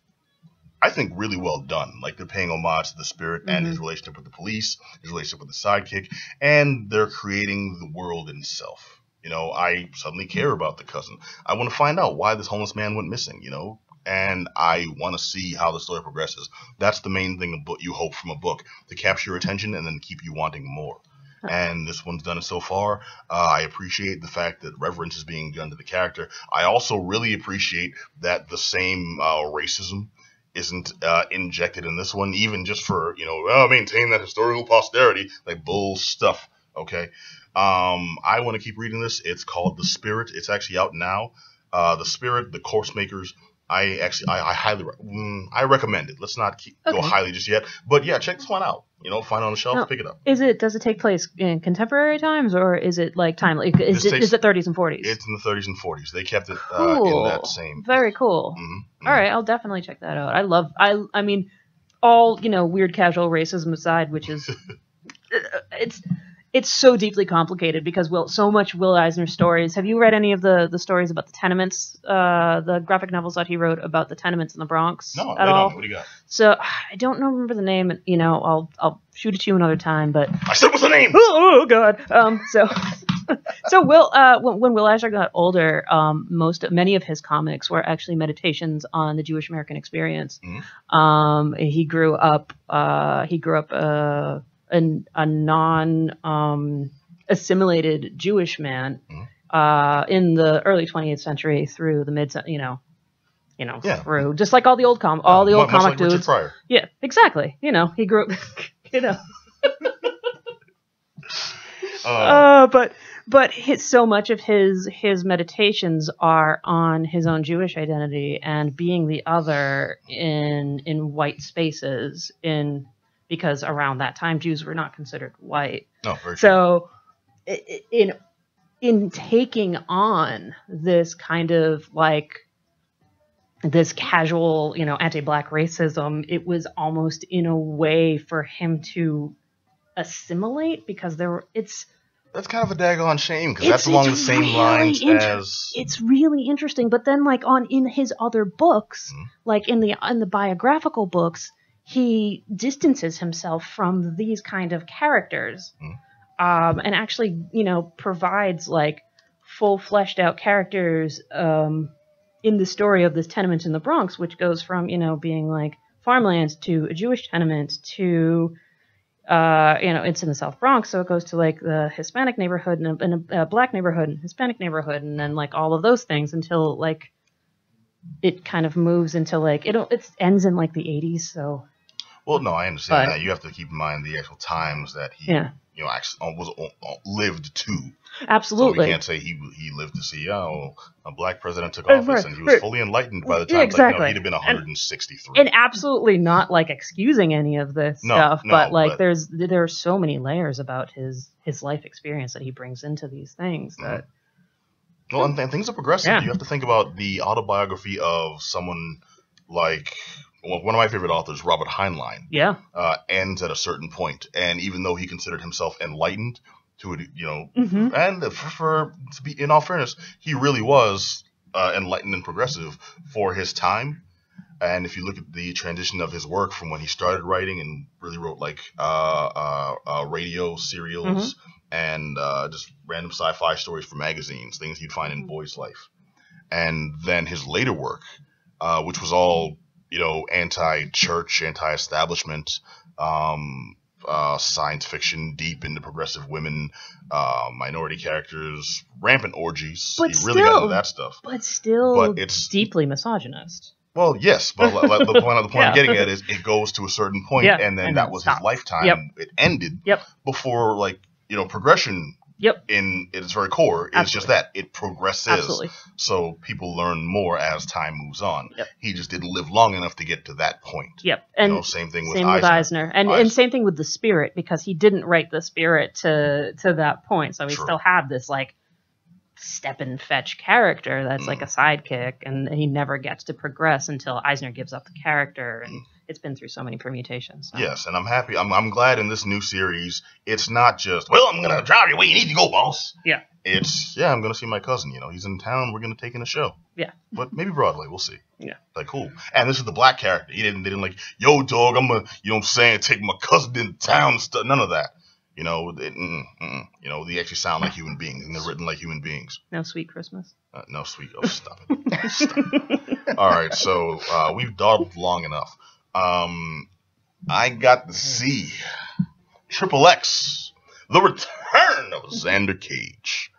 I think, really well done. Like, they're paying homage to the Spirit and his relationship with the police, his relationship with the sidekick, and they're creating the world itself. You know, I suddenly care about the cousin. I want to find out why this homeless man went missing, you know? And I want to see how the story progresses. That's the main thing you hope from a book, to capture your attention and then keep you wanting more. And this one's done it so far. I appreciate the fact that reverence is being done to the character. I also really appreciate that the same racism isn't injected in this one, even just for, you know, maintain that historical posterity, like bull stuff. Okay. I want to keep reading this. It's called The Spirit. It's actually out now. The Spirit, the Corpse Makers. I highly recommend it. Let's not go highly just yet, but yeah, check this one out. You know, find it on the shelf, pick it up. Does it take place in contemporary times, or is it like timely? Is it 30s and 40s? It's in the 30s and 40s. They kept it in that same. Very cool. All right, I'll definitely check that out. I mean, all, you know, weird casual racism aside, which is it's so deeply complicated because so much Will Eisner stories. Have you read any of the stories about the tenements, the graphic novels that he wrote about the tenements in the Bronx? No, at all? What do you got? So I don't remember the name. You know, I'll shoot it to you another time. But I said, what's the name? Oh God. So Will, when Will Eisner got older, many of his comics were actually meditations on the Jewish American experience. He grew up a non-assimilated Jewish man in the early 20th century through the mid, through just like all the old comic like dudes. Richard Pryor. Yeah, exactly. You know, he grew up. You know. But so much of his meditations are on his own Jewish identity and being the other in white spaces because around that time Jews were not considered white. No, very true. So in taking on this kind of like this casual, you know, anti-black racism, it was almost in a way for him to assimilate because that's kind of a daggone shame because that's along the same lines as. It's really interesting, but then like in his other books, like in the biographical books, he distances himself from these kind of characters, and actually, you know, provides like full fleshed out characters in the story of this tenement in the Bronx, which goes from, you know, being like farmland to a Jewish tenement to. It's in the South Bronx, so it goes to like the Hispanic neighborhood and a black neighborhood and Hispanic neighborhood, and then like all of those things until like it kind of moves into like it ends in like the 80s. So. Well, no, I understand that. You have to keep in mind the actual times that he, you know, actually lived to. Absolutely. So we can't say he lived to see, a black president took office and he was fully enlightened by the time exactly. He'd have been 163. And absolutely not like excusing any of this stuff, but like there are so many layers about his life experience that he brings into these things that Well, and things are progressive. Yeah. You have to think about the autobiography of someone like one of my favorite authors, Robert Heinlein. Yeah. Ends at a certain point, and even though he considered himself enlightened, to Mhm. and to be in all fairness, he really was enlightened and progressive for his time. And if you look at the transition of his work from when he started writing and really wrote like radio serials and just random sci-fi stories for magazines, things you'd find in Boy's Life, and then his later work, which was all anti-church, anti-establishment, science fiction, deep into progressive women, minority characters, rampant orgies. But he really got into that stuff. But it's deeply misogynist. Well, yes, but the point Yeah. I'm getting at is it goes to a certain point, Yeah, and then and that it was stops. his lifetime. Yep. It ended Yep. before, progression Yep. in its very core is just that. It progresses. Absolutely. So people learn more as time moves on. Yep. He just didn't live long enough to get to that point. Yep. And same thing with same Eisner. with Eisner. And same thing with The Spirit, because he didn't write The Spirit to that point. So we True. still have this step and fetch character that's like a sidekick, and he never gets to progress until Eisner gives up the character, and it's been through so many permutations. So. Yes, and I'm happy. I'm glad in this new series, it's not just, well, I'm going to drive you where you need to go, boss. Yeah. It's, I'm going to see my cousin. He's in town. We're going to take in a show. Yeah. But maybe Broadway. We'll see. Yeah. Cool. And this is the black character. They didn't like, yo, dog, I'm going to, take my cousin in town and stuff. None of that. They actually sound like human beings, and they're written like human beings. No Sweet Christmas. No sweet. Oh, stop it. Stop it. All right, so we've dawdled long enough. I got to see XXX, The Return of Xander Cage.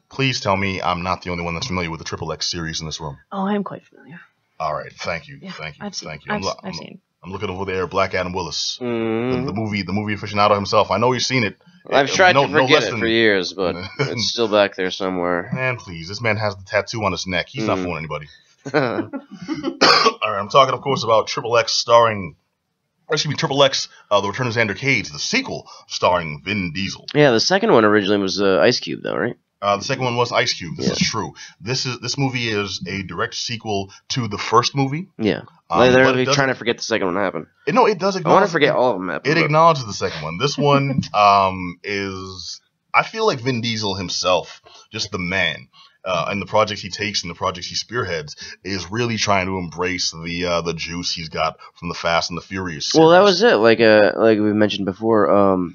Please tell me I'm not the only one that's familiar with the XXX series in this room. Oh, I am quite familiar. All right, thank you, Yeah, thank you, I've seen. thank you. I've seen. I'm looking over there, Black Adam Willis, Mm. the movie aficionado himself. I know you've seen it. I've tried to forget less it than- for years, but it's still back there somewhere. Man, please, this man has the tattoo on his neck. He's not fooling anybody. All right, I'm talking, of course, about XXX XXX, The Return of Xander Cage, the sequel starring Vin Diesel. Yeah, the second one originally was Ice Cube, though, right? The second one was Ice Cube. This is true. This movie is a direct sequel to the first movie. Yeah. But They're it trying to forget the second one happened. No, it does I acknowledge. want to forget all of them happened. It acknowledges the second one. This one is. I feel like Vin Diesel himself, just the man, and the projects he takes and the projects he spearheads, is really trying to embrace the juice he's got from the Fast and the Furious series. Well, that was it. Like we mentioned before,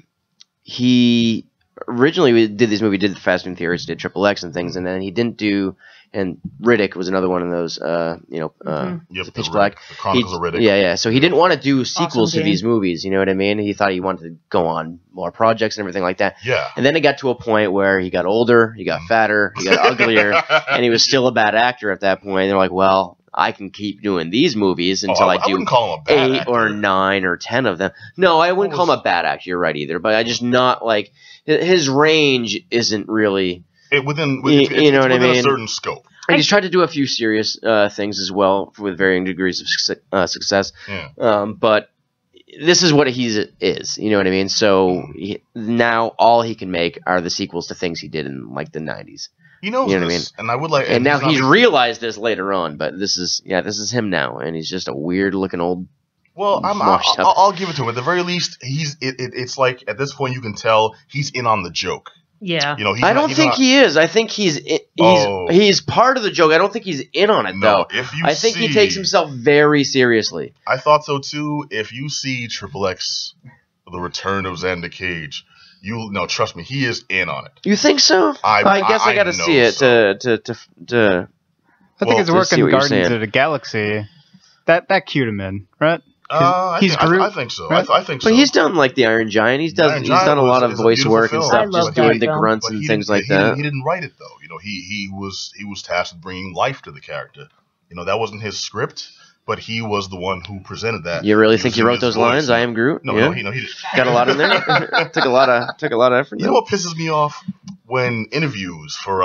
he originally did this movie, did the Fast and Furious, did XXX and things, and then he didn't do. And Riddick was another one of those, Pitch Black. The Chronicles of Riddick. Yeah. So he didn't want to do sequels to game. these movies. You know what I mean? He thought he wanted to go on more projects and everything like that. Yeah. And then it got to a point where he got older, he got fatter, he got uglier, and he was still a bad actor at that point. They're like, well, I can keep doing these movies until I do wouldn't call him a bad 8 actor. or 9 or 10 of them. No, I wouldn't call him a bad actor. You're right either, but I just not like his range isn't really. Within you know what I mean? a certain scope. And he's tried to do a few serious things as well with varying degrees of success. Yeah. But this is what he is. You know what I mean? So now all he can make are the sequels to things he did in like the 90s. He knows You know what I this, and I would like. And now he's not- realized this later on, but this is him now, and he's just a weird looking old. Well, washed up. I'll give it to him. At the very least, it's like at this point you can tell he's in on the joke. Yeah. He's I don't think he is. I think he's part of the joke. I don't think he's in on it though. I think he takes himself very seriously. I thought so too. If you see XXX, The Return of Xander Cage, trust me, he is in on it. You think so? I guess I got to see it to. I think his to work see in what you're Guardians saying. of the Galaxy, that cued him in, right? I think so. right? I think so. But he's done like the Iron Giant. He's done a lot of voice work and I stuff, love just doing that the film. grunts But and he things didn't- like that. He didn't write it though. He was tasked with bringing life to the character. That wasn't his script, but he was the one who presented that. You really think he using wrote his those voice. lines? I am Groot. No, yeah. he didn't. Got a lot in there. took a lot of effort. You know what pisses me off? When interviews for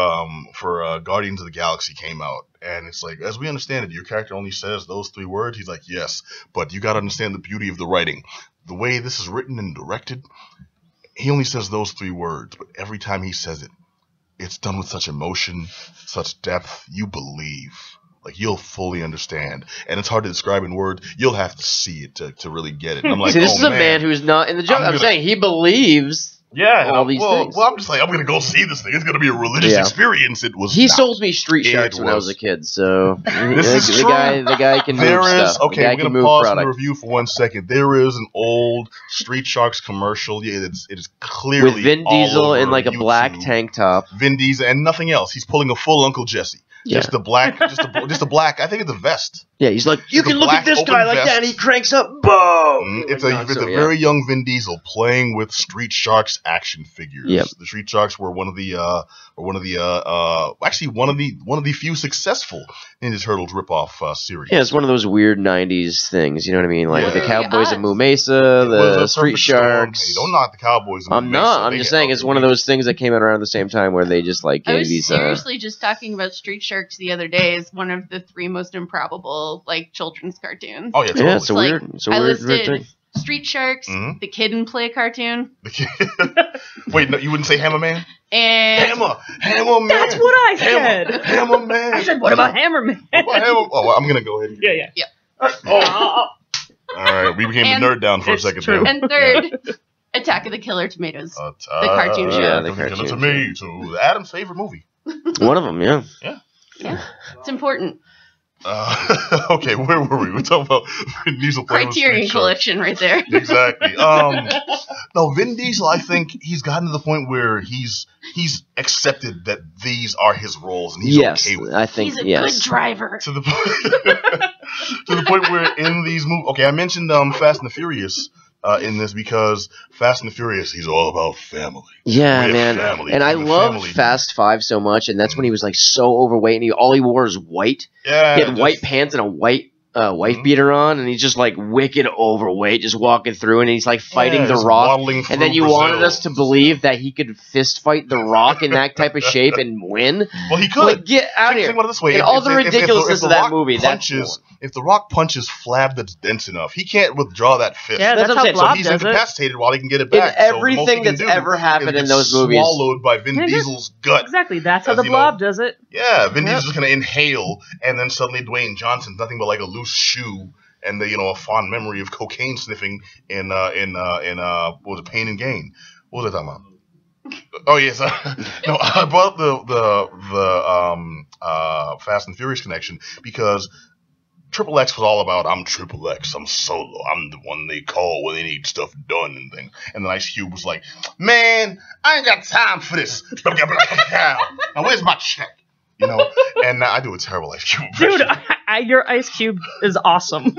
Guardians of the Galaxy came out, and it's like, as we understand it, your character only says those 3 words. He's like, yes, but you got to understand the beauty of the writing. The way this is written and directed, he only says those 3 words, but every time he says it, it's done with such emotion, such depth. You believe. Like, you'll fully understand. And it's hard to describe in words. You'll have to see it to really get it. And I'm like, See, this is a man man who's not in the joke. I'm saying he believes all these things. Well, I'm just like, I'm going to go see this thing. It's going to be a religious experience. It was. He sold me Street Sharks when I was a kid, so this is the true. guy can move stuff. Okay, we're going to pause the review for 1 second. There is an old Street Sharks commercial. Yeah, it is clearly with Vin Diesel in like a YouTube. black tank top. Vin Diesel and nothing else. He's pulling a full Uncle Jesse. Yeah. Just a black, just a black. I think it's a vest. Yeah, he's like, you It's a can look at black this guy open like vest. that, and he cranks up, boom. It's a very young Vin Diesel playing with Street Sharks action figures. Yep. The Street Sharks were one of the few successful Ninja Turtles ripoff series. Yeah, it's one of those weird '90s things. You know what I mean? Like with the Cowboys of Moo Mesa, It was the a Street perfect storm. Sharks. Hey, don't knock the Cowboys. I'm not. I'm just saying it's one of those things that came out around the same time where they just like I gave was these. seriously just talking about Street Sharks the other day as one of the 3 most improbable like children's cartoons. Oh yeah, totally. Yeah, it's a Like, weird. It's a I weird listed thing. Street Sharks, the Kid and Play cartoon, Wait, no, you wouldn't say Hammer Man? and Hammer Man. That's what I said. Hammer Man. I said, what about Hammerman? What about Hammer? Oh, I'm gonna go ahead. Yeah. All right, we became And the nerd down for a it's second. true. there. and third, Attack of the Killer Tomatoes. The cartoon show. Yeah, the Killer cartoon Tomato. Adam's favorite movie. One of them, yeah. Yeah, it's important. Okay, where were we? We're talking about Vin Diesel playing with Criterion Street Sharks. Collection right there. Exactly. No, Vin Diesel, I think he's gotten to the point where he's accepted that these are his roles and he's Yes, okay with it. I think He's a yes. good driver. To the point, to the point where in these movies, okay, I mentioned Fast and the Furious in this because Fast and the Furious, he's all about family. Yeah, With man. family, And I with love family. Fast Five so much, and that's when he was like so overweight, and all he wore is white. Yeah, He had white pants and a white wife beater on, and he's just like wicked overweight, just walking through, and he's like fighting The just Rock. waddling And then through you Brazil. wanted us to believe that he could fist fight The Rock in that type of shape and win. Well, he could. Like, get out of here! Think about it this way: And all the ridiculousness of that movie. Punches, if The Rock punches flab that's dense enough, he can't withdraw that fist. Yeah, That's that's what I'm how saying. So Blob he's does it. incapacitated while he can get it In back. So the most he everything can that's do ever happened is in get those movies. swallowed by Vin Yeah, Diesel's gut. Exactly. That's how As the you Blob know. does it. Yeah, Vin Yep. Diesel's just gonna inhale, and then suddenly Dwayne Johnson's nothing but like a loose shoe, and a fond memory of cocaine sniffing in what was it, Pain and Gain? What was I talking about? Oh yes, no, I brought up the Fast and Furious connection because Triple X was all about I'm Triple X, I'm solo, I'm the one they call when they need stuff done and things. And then Ice Cube was like, man, I ain't got time for this. Now where's my check? And I do a terrible Ice Cube impression. Dude, your Ice Cube is awesome.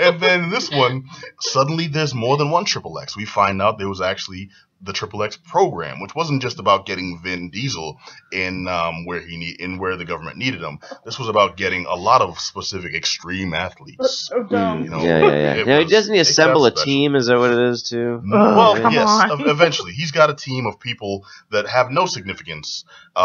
And then in this one, suddenly there's more than one Triple X. We find out there was actually the Triple X program, which wasn't just about getting Vin Diesel in where the government needed him. This was about getting a lot of specific extreme athletes. Yeah. Now, doesn't he assemble a team? Is that what it is too? Well, come yes. on. Eventually, he's got a team of people that have no significance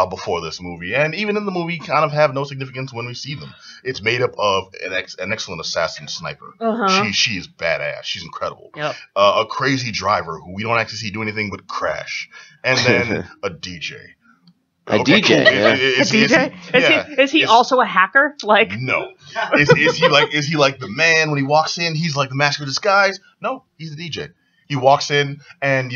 before this movie, and even in the movie, kind of have no significance when we see them. It's made up of an excellent assassin sniper. Uh-huh. She is badass. She's incredible. Yep. A crazy driver who we don't actually see do anything but crash, and then a DJ. A DJ, cool. yeah. Is he also a hacker? Like, No. Is he like the man when he walks in? He's like the master of disguise. No, he's the DJ. He walks in and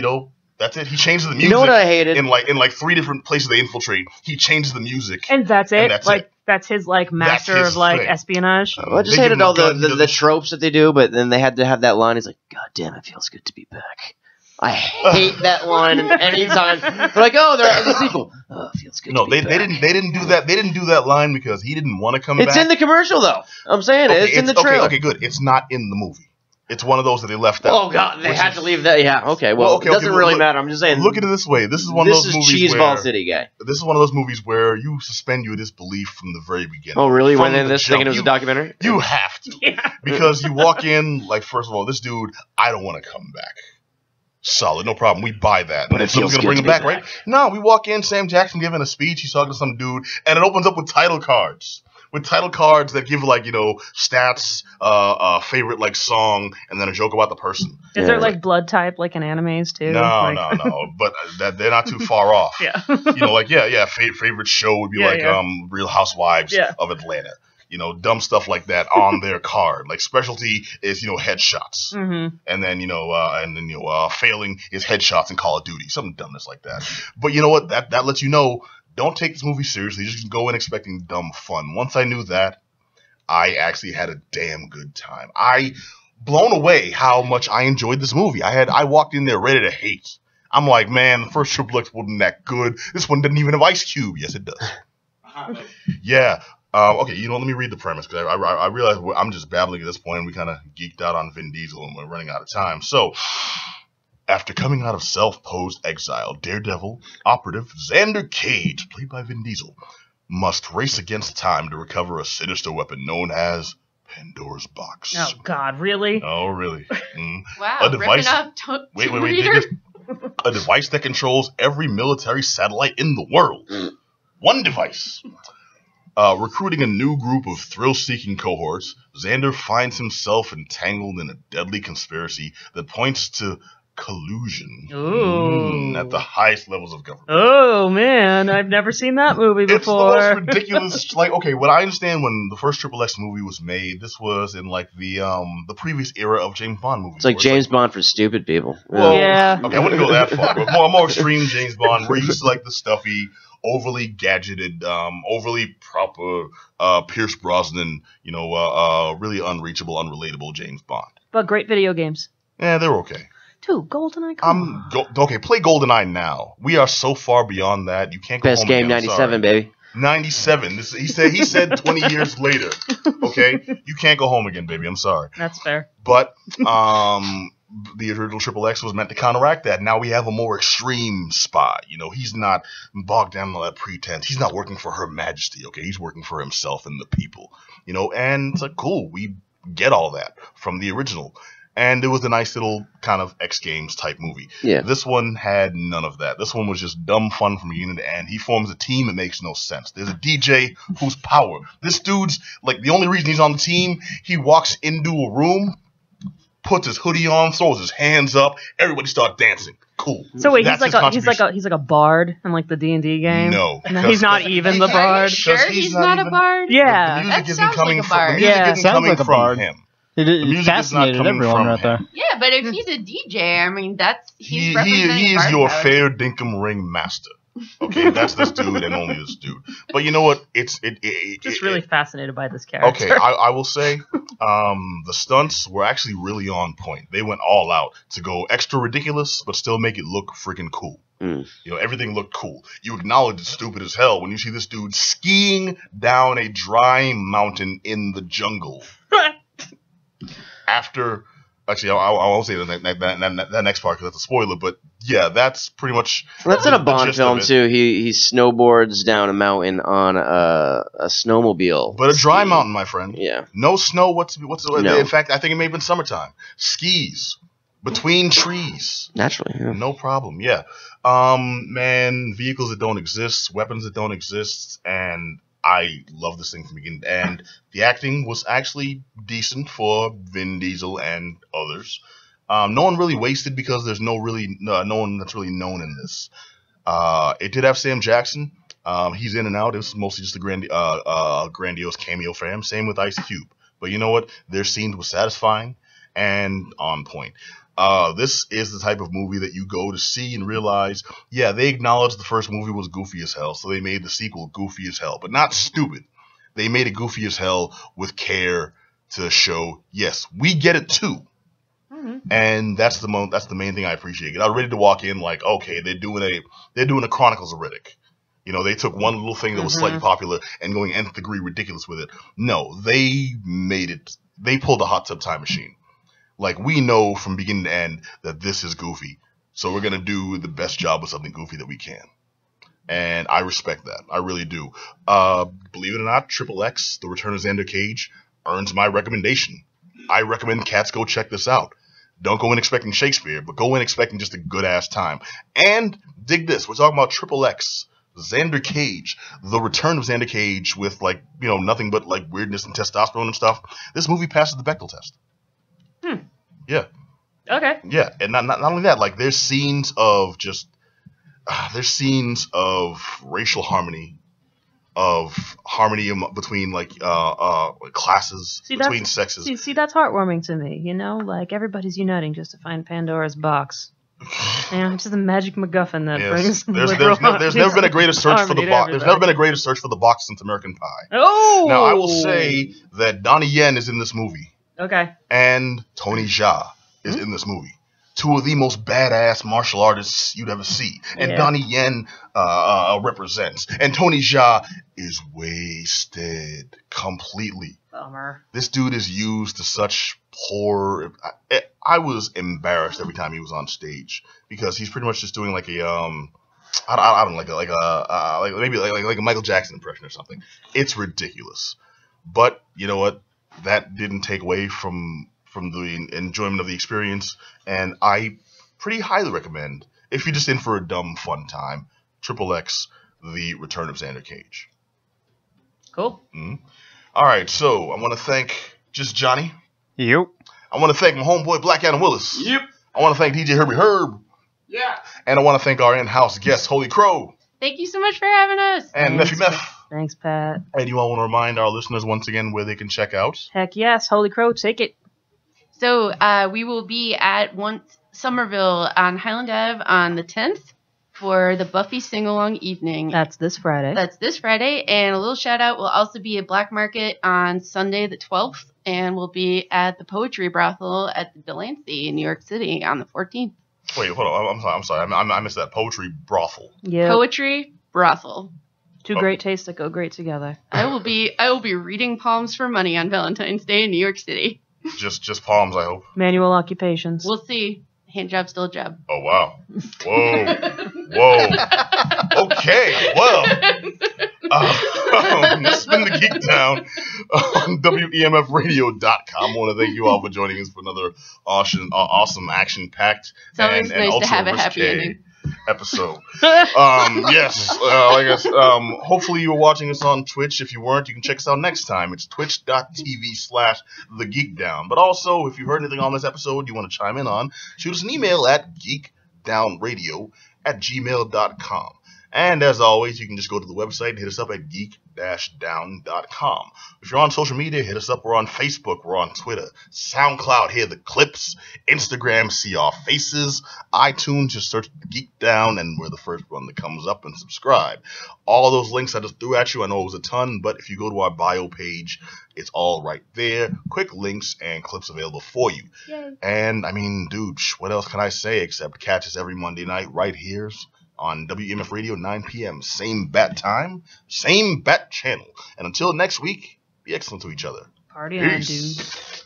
that's it. He changes the music. You know what I hated? In like 3 different places they infiltrate. He changes the music. and that's it. And that's like it. that's his like master That's his of like thing. espionage. Well, I just They give hated him a all gun, he the doesn't- tropes that they do, but then they had to have that line. He's like, God damn, it feels good to be back. I hate that line anytime. They're like, oh, they're the sequel. Oh, it feels good No, to be they back. didn't do that. They didn't do that line because he didn't want to come It's back. in the commercial, though. I'm saying Okay, it's in the trailer. Okay, good. It's not in the movie. It's one of those that they left out. Oh, God, they Which had is- to leave that. Yeah, okay. Well, okay, it doesn't okay, really look- matter. I'm just saying. Look at it this way. This is one of This those is movies Cheeseball where City guy. this is one of those movies where you suspend your disbelief from the very beginning. Oh, really? From Went in the this jump. thinking it was a documentary? You have to. Because you walk in, like, first of all, this dude, I don't want to come back. Solid, no problem. We buy that. But And it someone's feels gonna bring good him to be back, right? No, we walk in, Sam Jackson giving a speech, he's talking to some dude, and it opens up with title cards. with title cards that give like stats, favorite like song, and then a joke about the person. Is there like blood type like in animes too? No, but they're not too far off. Yeah. Favorite show would be Real Housewives of Atlanta. Dumb stuff like that on their card. Like specialty is headshots, and then failing is headshots in Call of Duty. Something dumbness like that. But you know what? That lets you know. Don't take this movie seriously. Just go in expecting dumb fun. Once I knew that, I actually had a damn good time. Blown away how much I enjoyed this movie. I walked in there ready to hate. I'm like, man, the first Triple X wasn't that good. This one didn't even have Ice Cube. Yes, it does. Yeah. Okay, let me read the premise because I realize I'm just babbling at this point. We kind of geeked out on Vin Diesel and we're running out of time. So, after coming out of self-posed exile, Daredevil operative Xander Cage, played by Vin Diesel, must race against time to recover a sinister weapon known as Pandora's Box. Oh, God, really? Oh, really? Wow, a device. Wait. A device that controls every military satellite in the world. One device. Recruiting a new group of thrill-seeking cohorts, Xander finds himself entangled in a deadly conspiracy that points to collusion at the highest levels of government. Oh, man, I've never seen that movie before. It's the most ridiculous. What I understand when the first Triple X movie was made, this was in like the previous era of James Bond movies. It's like James Bond for stupid people. Well, yeah. Okay, I wouldn't go that far, but more extreme James Bond, where you used to like the stuffy, overly gadgeted, overly proper Pierce Brosnan, really unreachable, unrelatable James Bond. But great video games. Yeah, they're okay. Dude, GoldenEye, come on. Okay, play GoldenEye now. We are so far beyond that. You can't go Best home game, again. 97, baby. 97. He said 20 years later. Okay? You can't go home again, baby. I'm sorry. That's fair. But the original Triple X was meant to counteract that. Now we have a more extreme spy. He's not bogged down in all that pretense. He's not working for Her Majesty, okay? He's working for himself and the people. And it's like, cool. We get all that from the original. And it was a nice little kind of X Games type movie. Yeah. This one had none of that. This one was just dumb fun from beginning to end. He forms a team. It makes no sense. There's a DJ who's power. This dude's, like, the only reason he's on the team, he walks into a room, puts his hoodie on, throws his hands up, everybody starts dancing. Cool. So wait, he's like a bard in like the D&D game? No. He's not even the Are bard. you sure he's not a bard? Yeah. The music That isn't sounds coming like a from bard. the music Yeah, isn't sounds coming like a from bard. him. It The music is not fascinated coming everyone from right there. him. Yeah, but if he's a DJ, I mean, he's He representing is bard your power. fair dinkum ring master. Okay, that's this dude and only this dude. But you know what? Just really fascinated by this character. Okay, I will say the stunts were actually really on point. They went all out to go extra ridiculous, but still make it look freaking cool. Everything looked cool. You acknowledge it's stupid as hell when you see this dude skiing down a dry mountain in the jungle. Actually, I won't say that next part because that's a spoiler, but yeah, that's pretty much... That's in a Bond gist film, of it. too. He snowboards down a mountain on a snowmobile. But a dry mountain, my friend. Yeah. No snow whatsoever. No. In fact, I think it may have been summertime. Skis. Between trees. Naturally, yeah. No problem, yeah. Man, vehicles that don't exist, weapons that don't exist, and I love this thing from beginning to end. The acting was actually decent for Vin Diesel and others. No one really wasted because there's no one that's really known in this. It did have Sam Jackson. He's in and out. It was mostly just a grandiose cameo for him. Same with Ice Cube. But you know what? Their scenes were satisfying and on point. This is the type of movie that you go to see and realize, yeah, they acknowledged the first movie was goofy as hell, so they made the sequel goofy as hell, but not stupid. They made it goofy as hell with care to show, yes, we get it too. And that's the main thing I appreciate. I was ready to walk in like, okay, they're doing a Chronicles of Riddick. They took one little thing that was slightly popular and going nth degree ridiculous with it. No, they made it. They pulled a hot tub time machine. Like, we know from beginning to end that this is goofy. So we're going to do the best job with something goofy that we can. And I respect that. I really do. Believe it or not, Triple X, The Return of Xander Cage, earns my recommendation. I recommend cats go check this out. Don't go in expecting Shakespeare, but go in expecting just a good-ass time. And dig this. We're talking about Triple X, Xander Cage, the return of Xander Cage with like, you know, nothing but like weirdness and testosterone and stuff. This movie passes the Bechdel test. Yeah. Okay. Yeah, and not only that, like there's scenes of racial harmony, between like classes, between sexes. See, that's heartwarming to me. You know, like everybody's uniting just to find Pandora's box. You know, it's just a magic MacGuffin that brings. There's never been a greater search for the box. There's never been a greater search for the box since American Pie. Oh. Now I will say that Donnie Yen is in this movie. Okay. And Tony Jaa is in this movie. Two of the most badass martial artists you'd ever see. And Donnie Yen represents. And Tony Jaa is wasted completely. Bummer. This dude is used to such poor... I was embarrassed every time he was on stage. Because he's pretty much just doing like a... I don't know, maybe a Michael Jackson impression or something. It's ridiculous. But, you know what? That didn't take away from the enjoyment of the experience, and I pretty highly recommend, if you're just in for a dumb fun time, XXX, The Return of Xander Cage. Cool. All right, so I want to thank just Johnny. Yep. I want to thank my homeboy Black Adam Willis. Yep. I want to thank DJ Herbie Herb. Yeah. And I want to thank our in-house guest, Holy Crow. Thank you so much for having us. And Meffy Meth. Thanks, Pat. And you all want to remind our listeners once again where they can check out? Heck yes, Holy Crow, take it. So we will be at Somerville on Highland Ave on the 10th for the Buffy Sing-along evening. That's this Friday. And a little shout out, we'll also be at Black Market on Sunday the 12th, and we'll be at the Poetry Brothel at the Delancey in New York City on the 14th. Wait, hold on. I'm sorry. I missed that. Poetry Brothel. Yeah. Poetry Brothel. Two great tastes that go great together. I will be reading poems for money on Valentine's Day in New York City. Just palms, I hope. Manual occupations. We'll see. Hand job, still a job. Oh, wow. Whoa. Okay, well. This has been the Geek Down on WEMFradio.com. I want to thank you all for joining us for another awesome action-packed it's always and nice ultra to have a risque happy ending. episode. Yes, I guess. Hopefully you were watching us on Twitch. If you weren't, you can check us out next time. It's twitch.tv/thegeekdown. But also, if you heard anything on this episode you want to chime in on, shoot us an email at geekdownradio@gmail.com. And as always, you can just go to the website and hit us up at geek-down.com. If you're on social media, hit us up. We're on Facebook. We're on Twitter. SoundCloud, hear the clips. Instagram, see our faces. iTunes, just search Geek Down, and we're the first one that comes up, and subscribe. All those links I just threw at you, I know it was a ton, but if you go to our bio page, it's all right there. Quick links and clips available for you. Yay. And, I mean, dude, what else can I say except catch us every Monday night right here on WEMF Radio, 9 p.m. Same bat time, same bat channel. And until next week, be excellent to each other. Party on, Peace.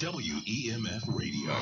dude. WEMF Radio.